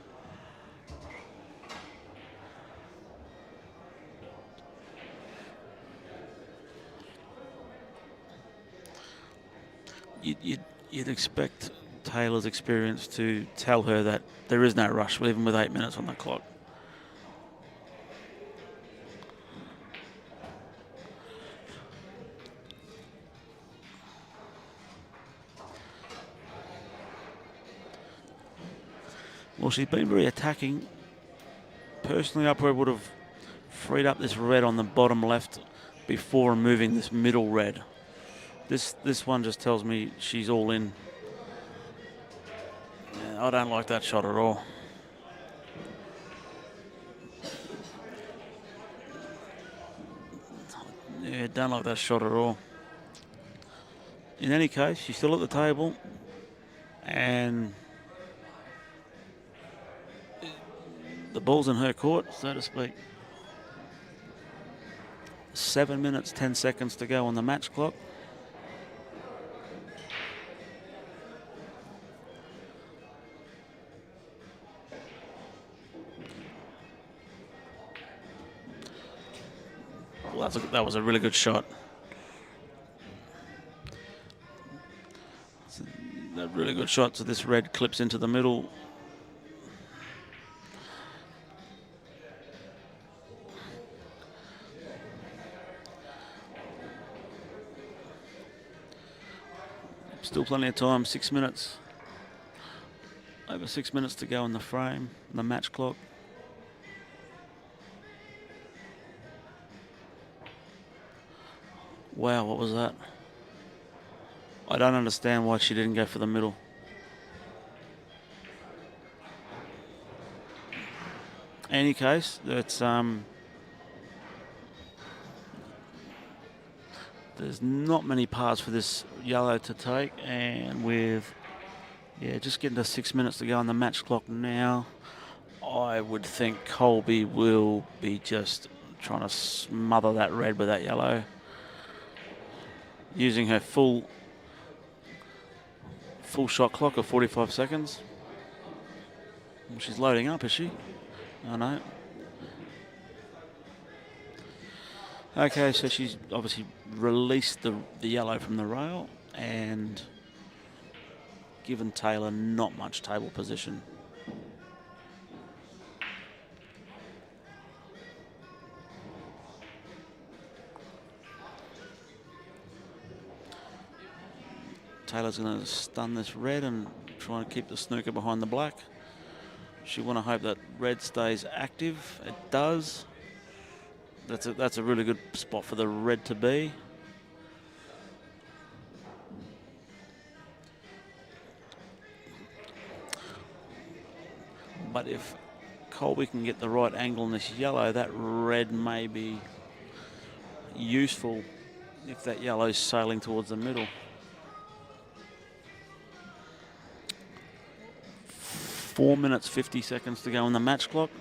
You'd expect Taylor's experience to tell her that there is no rush, even with 8 minutes on the clock. Well, she's been very attacking. Personally, I probably would have freed up this red on the bottom left before removing this middle red. This one just tells me she's all in. Yeah, I don't like that shot at all. Yeah, don't like that shot at all. In any case, she's still at the table, and the ball's in her court, so to speak. 7 minutes, 10 seconds to go on the match clock. Well, that was a really good shot. A really good shot. So this red clips into the middle. Still plenty of time. 6 minutes. Over 6 minutes to go in the frame, the match clock. Wow, what was that? I don't understand why she didn't go for the middle. In any case, it's there's not many parts for this yellow to take, and with just getting to 6 minutes to go on the match clock now, I would think Kolbe will be just trying to smother that red with that yellow, using her full shot clock of 45 seconds. Well, she's loading up, is she? Oh no. Okay, so she's obviously released the yellow from the rail and given Taylor not much table position. Taylor's going to stun this red and try and keep the snooker behind the black. She want to hope that red stays active. It does. That's a really good spot for the red to be. But if Kolbe can get the right angle on this yellow, that red may be useful if that yellow's sailing towards the middle. 4 minutes, 50 seconds to go on the match clock.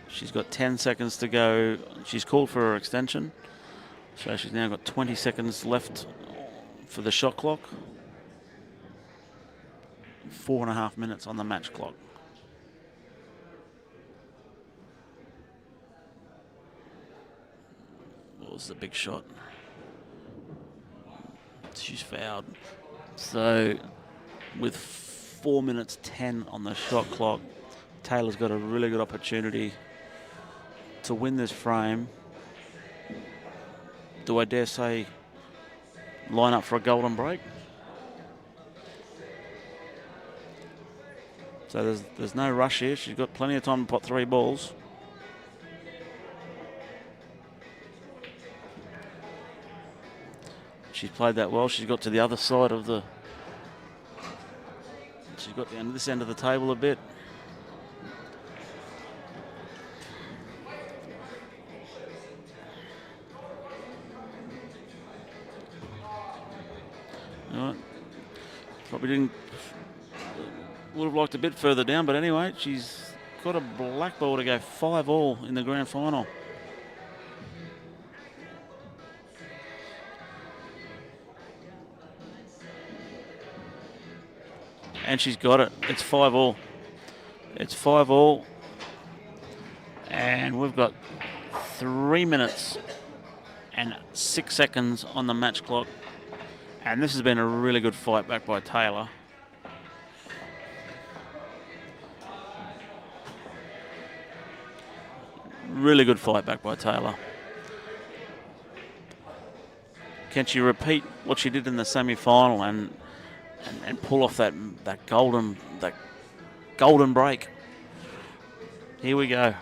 She's got 10 seconds to go. She's called for her extension. So she's now got 20 seconds left for the shot clock. 4.5 minutes on the match clock. What was the big shot? She's fouled. So with 4 minutes 10 on the shot clock, Taylor's got a really good opportunity to win this frame. Do I dare say line up for a golden break? So there's no rush here. She's got plenty of time to pot 3 balls. She's played that well. She's got to the other side of the got down to this end of the table a bit. All right. Probably didn't. Would have liked a bit further down, but anyway, she's got a black ball to go 5-all in the grand final. And she's got it. It's 5-all. It's 5-all. And we've got 3 minutes and 6 seconds on the match clock. And this has been a really good fight back by Taylor. Really good fight back by Taylor. Can she repeat what she did in the semi-final and pull off that golden break? Here we go.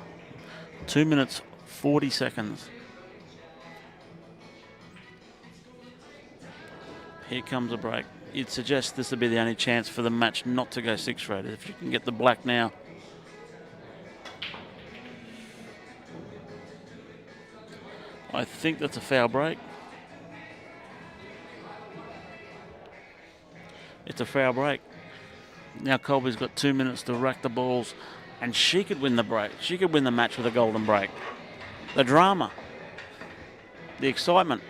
2 minutes 40 seconds. Here comes a break. You'd suggest this would be the only chance for the match not to go 6-red if you can get the black now. I think that's a foul break. It's a foul break. Now Kolbe's got 2 minutes to rack the balls, and she could win the break. She could win the match with a golden break. The drama, the excitement,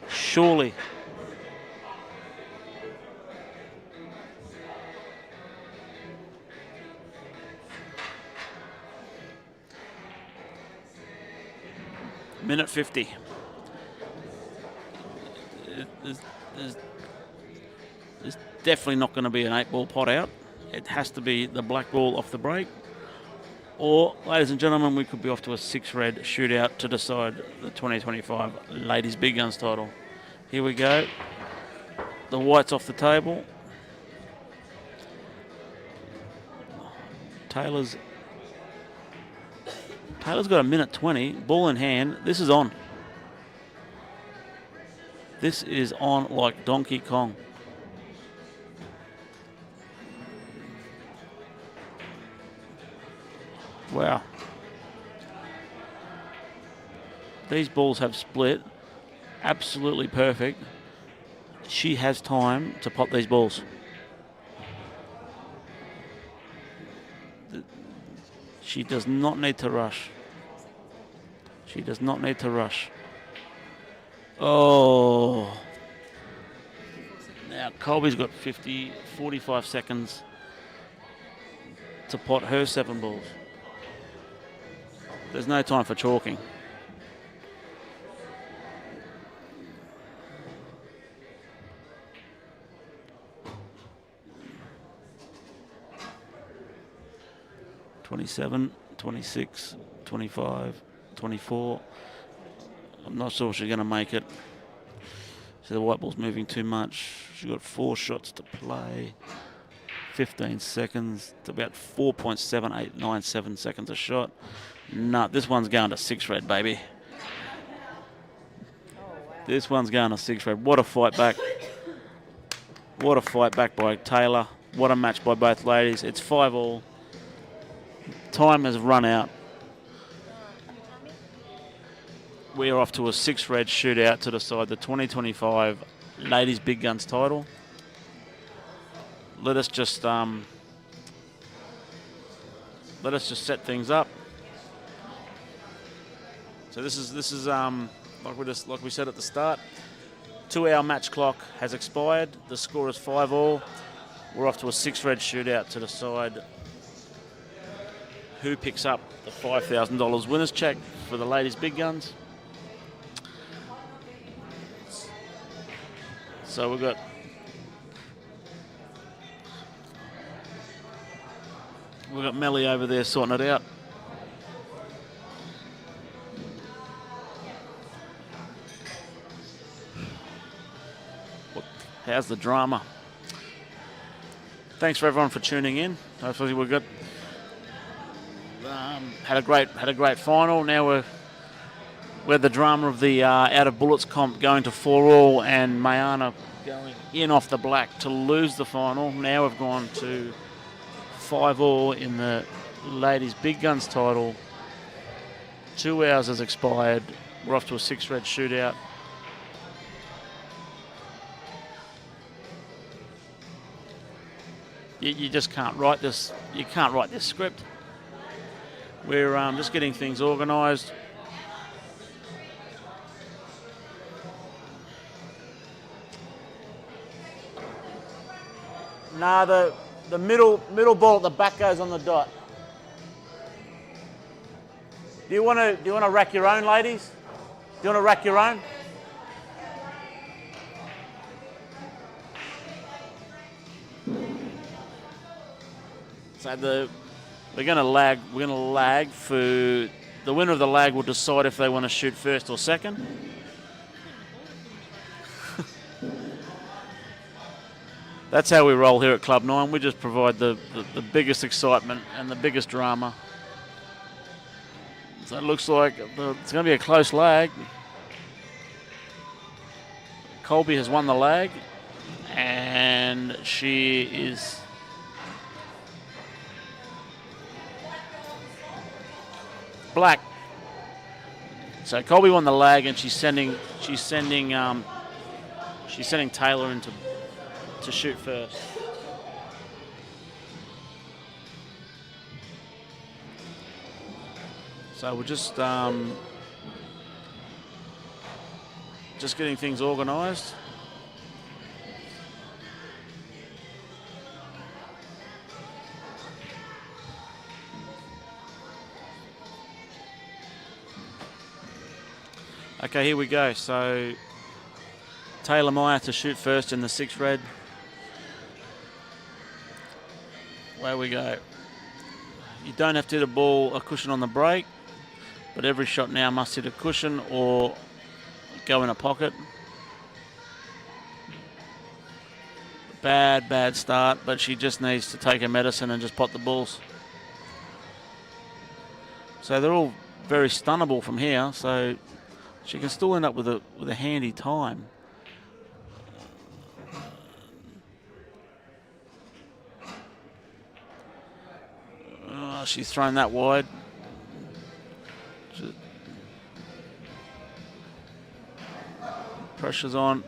surely. Minute 50. There's definitely not going to be an 8-ball pot out. It has to be the black ball off the break. Or, ladies and gentlemen, we could be off to a 6-red shootout to decide the 2025 Ladies Big Guns title. Here we go. The white's off the table. Taylor's got a minute 20, ball in hand. This is on. This is on like Donkey Kong. Wow. These balls have split. Absolutely perfect. She has time to pop these balls. She does not need to rush. She does not need to rush. Oh. Now Kolbe's got 45 seconds to pot her 7 balls. There's no time for chalking. (27, 26, 25, 24). I'm not sure she's going to make it. So the white ball's moving too much. She's got 4 shots to play. 15 seconds to about 4.7897 seconds a shot. No, this one's going to 6-red, baby. Oh, wow. This one's going to 6-red. What a fight back. What a fight back by Taylor. What a match by both ladies. It's 5-all. Time has run out. We are off to a 6-red shootout to decide the 2025 Ladies Big Guns title. Let us just set things up. So this is like we said at the start. 2-hour match clock has expired. The score is 5-all. We're off to a 6-red shootout to decide who picks up the $5,000 winners check for the Ladies Big Guns. So we've got Melly over there sorting it out. How's the drama? Thanks for everyone for tuning in. Hopefully we've got had a great final. Now we're We had the drama of the out of bullets comp going to 4-all and Mayana going in off the black to lose the final. Now we've gone to 5-all in the ladies big guns title. 2 hours has expired. We're off to a 6-red shootout. You just can't write this. You can't write this script. We're just getting things organised. Nah, the middle ball at the back goes on the dot. Do you want to rack your own, ladies? Do you want to rack your own? So we're going to lag. We're going to lag for the winner of the lag will decide if they want to shoot first or second. That's how we roll here at Club 9. We just provide the biggest excitement and the biggest drama. So it looks like it's going to be a close lag. Kolbe has won the lag, and she is black. So Kolbe won the lag, and she's sending Taylor into to shoot first. So we're just getting things organised. Okay, here we go. So Taylor Meyer to shoot first in the 6-red. Away we go. You don't have to hit a cushion on the break, but every shot now must hit a cushion or go in a pocket. Bad start, but she just needs to take her medicine and just pot the balls. So they're all very stunnable from here, so she can still end up with a handy time. She's thrown that wide. Pressure's on.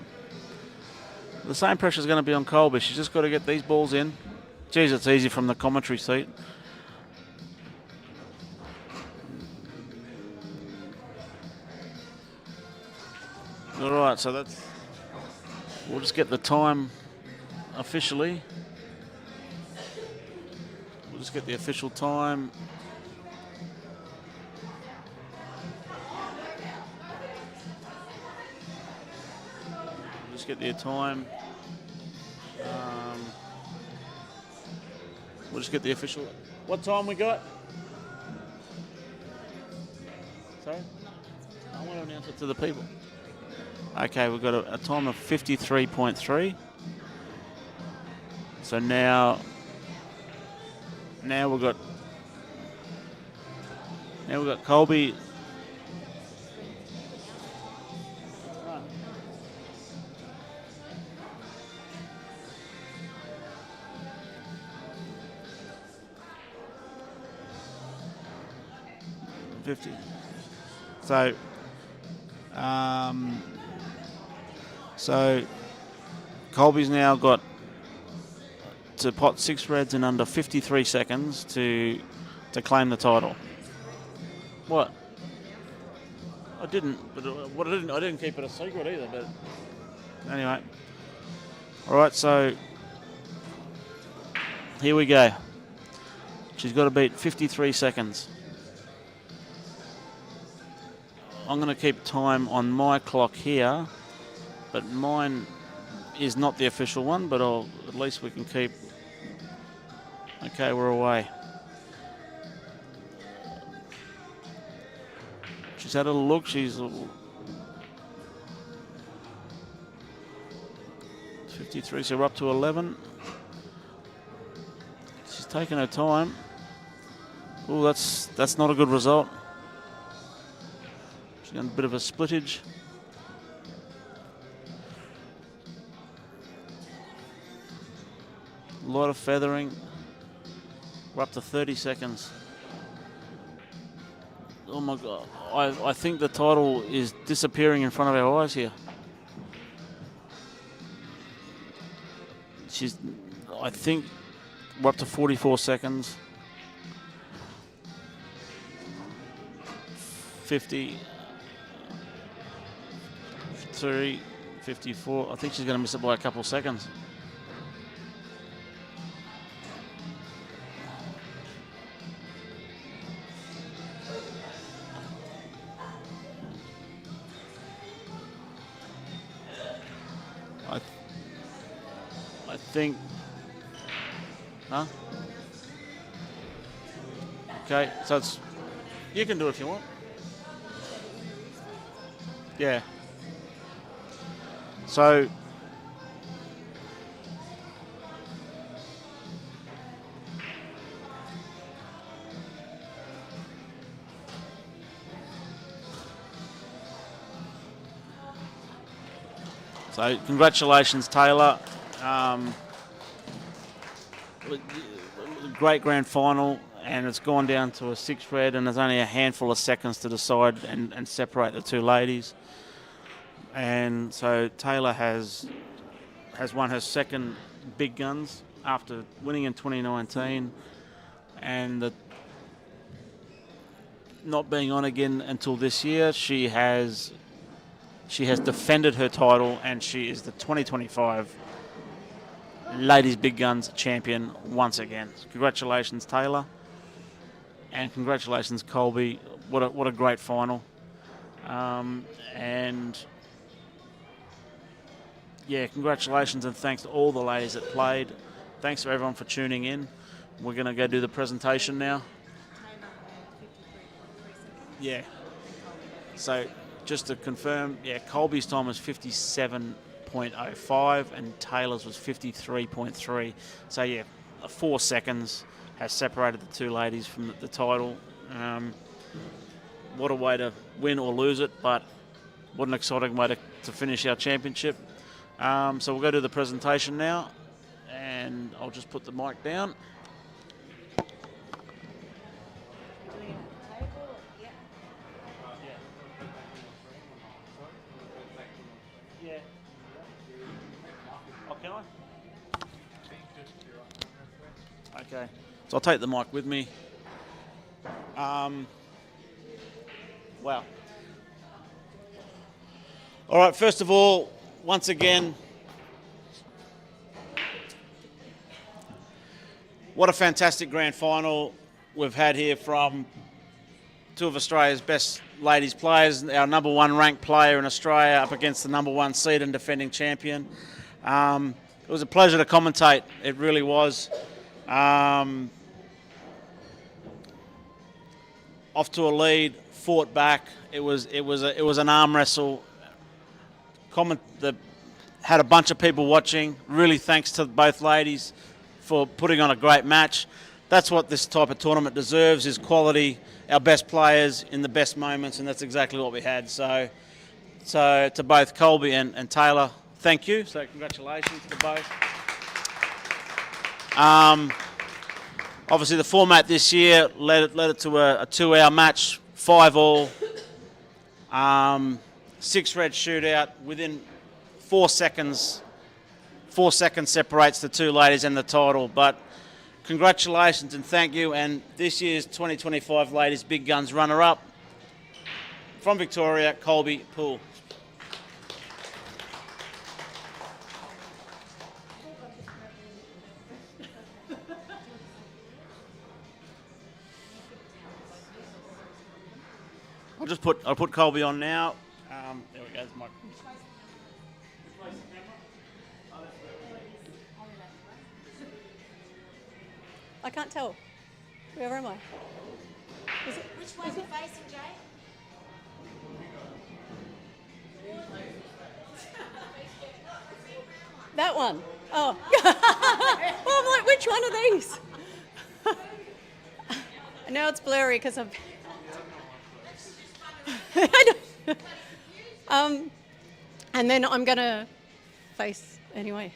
The same pressure's going to be on Kolbe. She's just got to get these balls in. Geez, it's easy from the commentary seat. All right, so we'll just get the time officially. We'll just get the official time. Just get their time. We'll just get the official. What time we got? Sorry? I want to announce it to the people. Okay, we've got a time of 53.3. So now we've got Kolbe. So Kolbe's now got to pot 6 reds in under 53 seconds to claim the title. What? I didn't, but I didn't keep it a secret either. But anyway, all right. So here we go. She's got to beat 53 seconds. I'm going to keep time on my clock here, but mine is not the official one, but at least we can keep. Okay, we're away. She's had a look. She's 53, so we're up to 11. She's taking her time. Oh, that's not a good result. She's got a bit of a splittage. A lot of feathering. We're up to 30 seconds. Oh my God. I think the title is disappearing in front of our eyes here. I think we're up to 44 seconds. 50. 3, 54. I think she's going to miss it by a couple of seconds. I think. Huh? Okay, so it's. You can do it if you want. Yeah. So. So congratulations, Taylor. Great grand final, and it's gone down to a 6 red, and there's only a handful of seconds to decide and separate the two ladies. And so Taylor has won her second big guns after winning in 2019, and not being on again until this year. She has defended her title, and she is the 2025 Ladies Big Guns champion once again. Congratulations, Taylor, and congratulations, Kolbe. What a great final. And yeah, congratulations and thanks to all the ladies that played. Thanks to everyone for tuning in. We're going to go do the presentation now. Yeah. So just to confirm, yeah, Kolbe's time was 57.05 and Taylor's was 53.3. So yeah, 4 seconds has separated the two ladies from the title. What a way to win or lose it, but what an exciting way to finish our championship. So we'll go to the presentation now, and I'll just put the mic down. Yeah. Oh, can I? Okay. So I'll take the mic with me. Wow. All right, first of all, once again, what a fantastic grand final we've had here from two of Australia's best ladies players, our number 1 ranked player in Australia up against the number 1 seed and defending champion. It was a pleasure to commentate. It really was. Off to a lead, fought back. It was an arm wrestle. Had a bunch of people watching. Really thanks to both ladies for putting on a great match. That's what this type of tournament deserves, is quality, our best players in the best moments, and that's exactly what we had. So to both Kolbe and Taylor, thank you. So congratulations to both. Obviously the format this year led it to a 2-hour match, 5-all, 6 red shootout. Within 4 seconds, 4 seconds separates the two ladies and the title. But congratulations and thank you. And this year's 2025 Ladies Big Guns runner-up from Victoria, Kolbe Poole. I'll put Kolbe on now. There we go. Mike. I can't tell. Where am I? Which way are you facing, Jay? That one. Oh. Well, I'm like, which one are these? Now it's blurry because I'm... I don't... And then I'm going to face, anyway.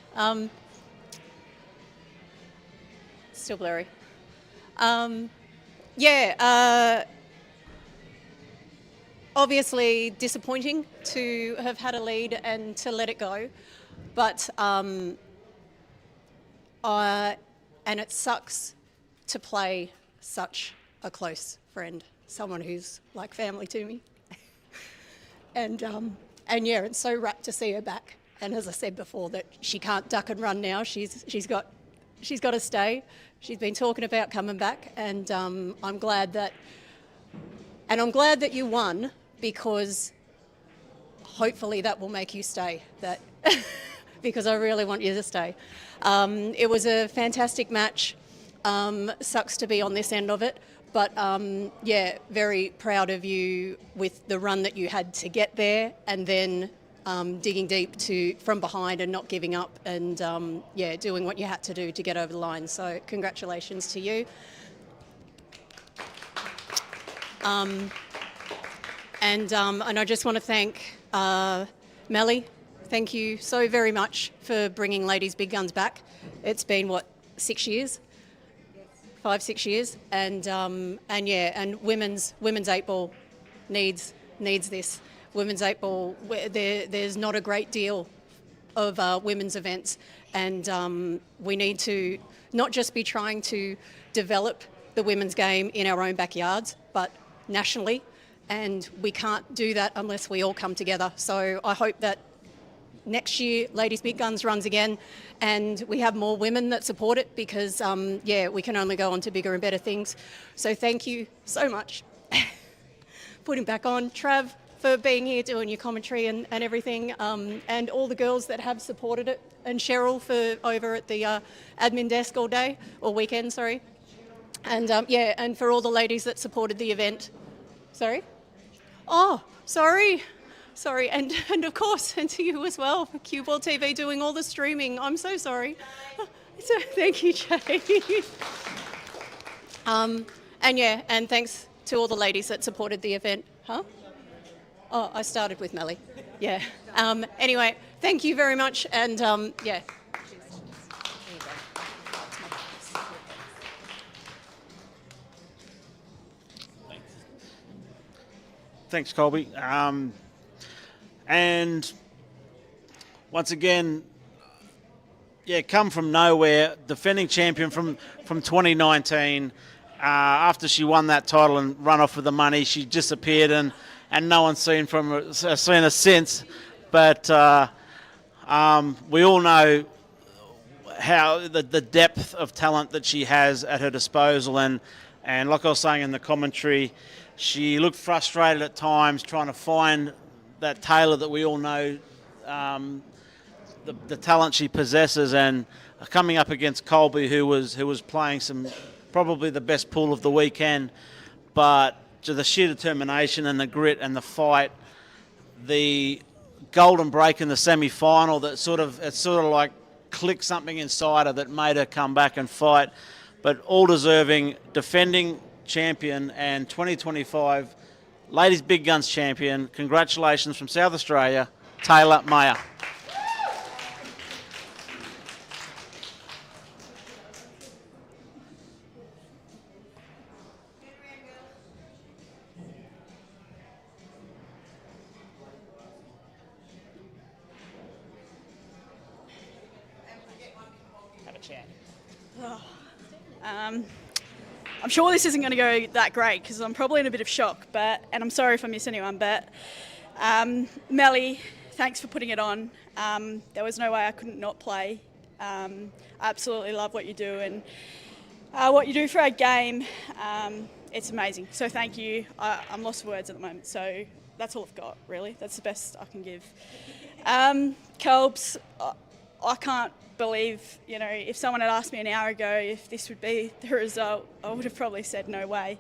Still blurry. Obviously disappointing to have had a lead and to let it go, but and it sucks to play such a close friend, someone who's like family to me. And yeah, it's so rapt to see her back. And as I said before, that she can't duck and run now. She's got to stay. She's been talking about coming back, and I'm glad that you won, because hopefully that will make you stay. That because I really want you to stay. It was a fantastic match. Sucks to be on this end of it, but yeah, very proud of you with the run that you had to get there, and then digging deep from behind and not giving up, and yeah, doing what you had to do to get over the line. So congratulations to you. And I just want to thank Melly. Thank you so very much for bringing Ladies Big Guns back. It's been, what, 6 years? 5-6 years, and yeah, and women's 8-ball needs this. Women's 8-ball, there's not a great deal of women's events, and we need to not just be trying to develop the women's game in our own backyards, but nationally, and we can't do that unless we all come together. So I hope that next year Ladies Big Guns runs again, and we have more women that support it, because yeah, we can only go on to bigger and better things. So thank you so much. Putting back on Trav for being here, doing your commentary and everything, and all the girls that have supported it, and Cheryl for over at the admin desk all day, or weekend, sorry. And yeah, and for all the ladies that supported the event. Sorry? Oh, sorry. Sorry, and of course, and to you as well, for CueballTV doing all the streaming. I'm so sorry. So, thank you, Jay. And yeah, and thanks to all the ladies that supported the event. Huh? Oh, I started with Melly. Yeah. Anyway, thank you very much, and yeah. Thanks, Kolbe. And once again, yeah, come from nowhere, defending champion from 2019. After she won that title and run off with the money, she disappeared, and no one's seen her since. But we all know how the depth of talent that she has at her disposal, and like I was saying in the commentary, she looked frustrated at times trying to find that Taylor that we all know, the talent she possesses, and coming up against Kolbe, who was playing probably the best Poole of the weekend, but to the sheer determination and the grit and the fight, the golden break in the semi-final that sort of like clicked something inside her that made her come back and fight. But all deserving defending champion and 2025 Ladies Big Guns champion. Congratulations from South Australia, Taylor Meyer. Have a chat. I'm sure this isn't going to go that great because I'm probably in a bit of shock, and I'm sorry if I miss anyone, but Melly, thanks for putting it on. There was no way I couldn't not play. I absolutely love what you do, and what you do for our game. It's amazing. So thank you. I'm lost for words at the moment, so that's all I've got, really. That's the best I can give. Kolbs, I can't believe, if someone had asked me an hour ago if this would be the result, I would have probably said no way.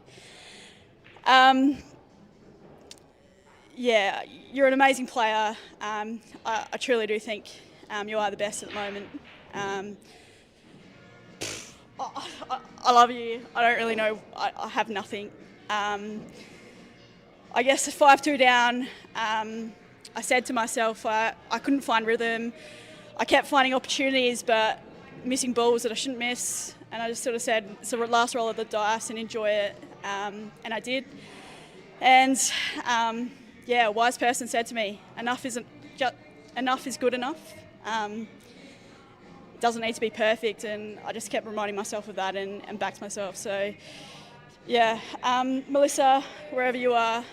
Yeah, you're an amazing player. I truly do think you are the best at the moment. I love you. I don't really know. I have nothing. I I guess 5-2 down, I said to myself I couldn't find rhythm. I kept finding opportunities but missing balls that I shouldn't miss, and I just sort of said it's the last roll of the dice and enjoy it, and I did. And a wise person said to me, enough is good enough. It doesn't need to be perfect, and I just kept reminding myself of that and backed myself. So yeah, Melissa, wherever you are,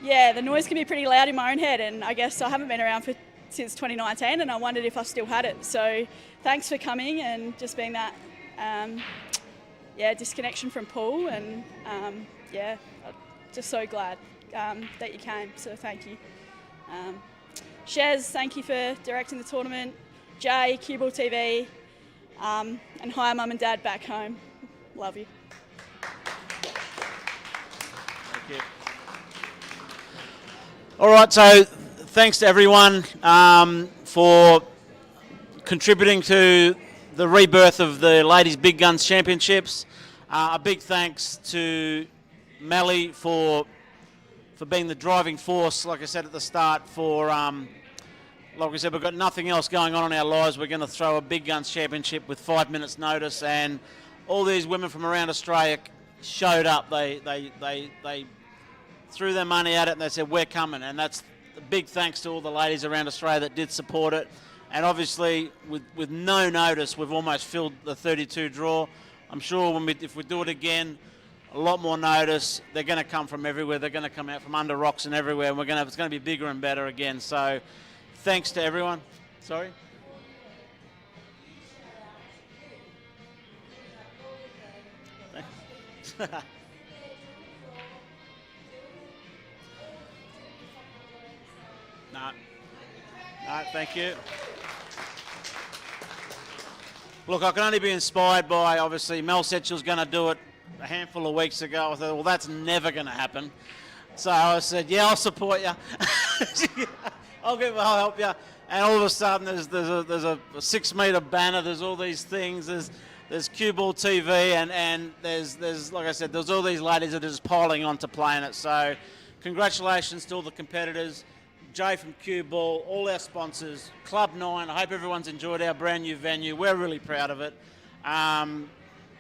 the noise can be pretty loud in my own head, and I guess I haven't been around since 2019, and I wondered if I still had it. So thanks for coming and just being that disconnection from Poole, and I'm just so glad that you came, so thank you. Shez, thank you for directing the tournament. Jay, CueballTV, and hi Mum and Dad back home. Love you. Thank you. All right, so thanks to everyone for contributing to the rebirth of the Ladies Big Guns Championships. A big thanks to Melly for being the driving force, like I said at the start, like we said, we've got nothing else going on in our lives. We're going to throw a Big Guns Championship with 5 minutes notice, and all these women from around Australia showed up. They threw their money at it and they said, we're coming, and that's a big thanks to all the ladies around Australia that did support it. And obviously, with no notice, we've almost filled the 32 draw. I'm sure if we do it again, a lot more notice, they're going to come from everywhere. They're going to come out from under rocks and everywhere, and it's going to be bigger and better again. So thanks to everyone. Sorry? No, thank you. Look, I can only be inspired by, obviously, Mel said she was going to do it a handful of weeks ago. I thought, well, that's never going to happen. So I said, yeah, I'll support you. I'll help you. And all of a sudden, there's a 6 metre banner. There's all these things. There's CueballTV, and there's like I said, there's all these ladies that are just piling on to playing it. So congratulations to all the competitors. Jay from Cueball, all our sponsors, Club 9. I hope everyone's enjoyed our brand new venue. We're really proud of it.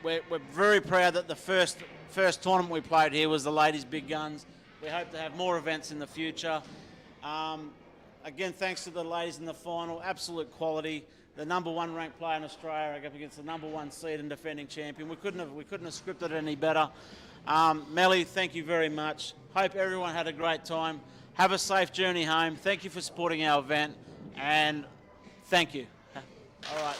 We're very proud that the first tournament we played here was the Ladies Big Guns. We hope to have more events in the future. Again, thanks to the ladies in the final, absolute quality. The #1 ranked player in Australia up against the #1 seed and defending champion. We couldn't have scripted it any better. Melly, thank you very much. Hope everyone had a great time. Have a safe journey home. Thank you for supporting our event, and thank you. All right.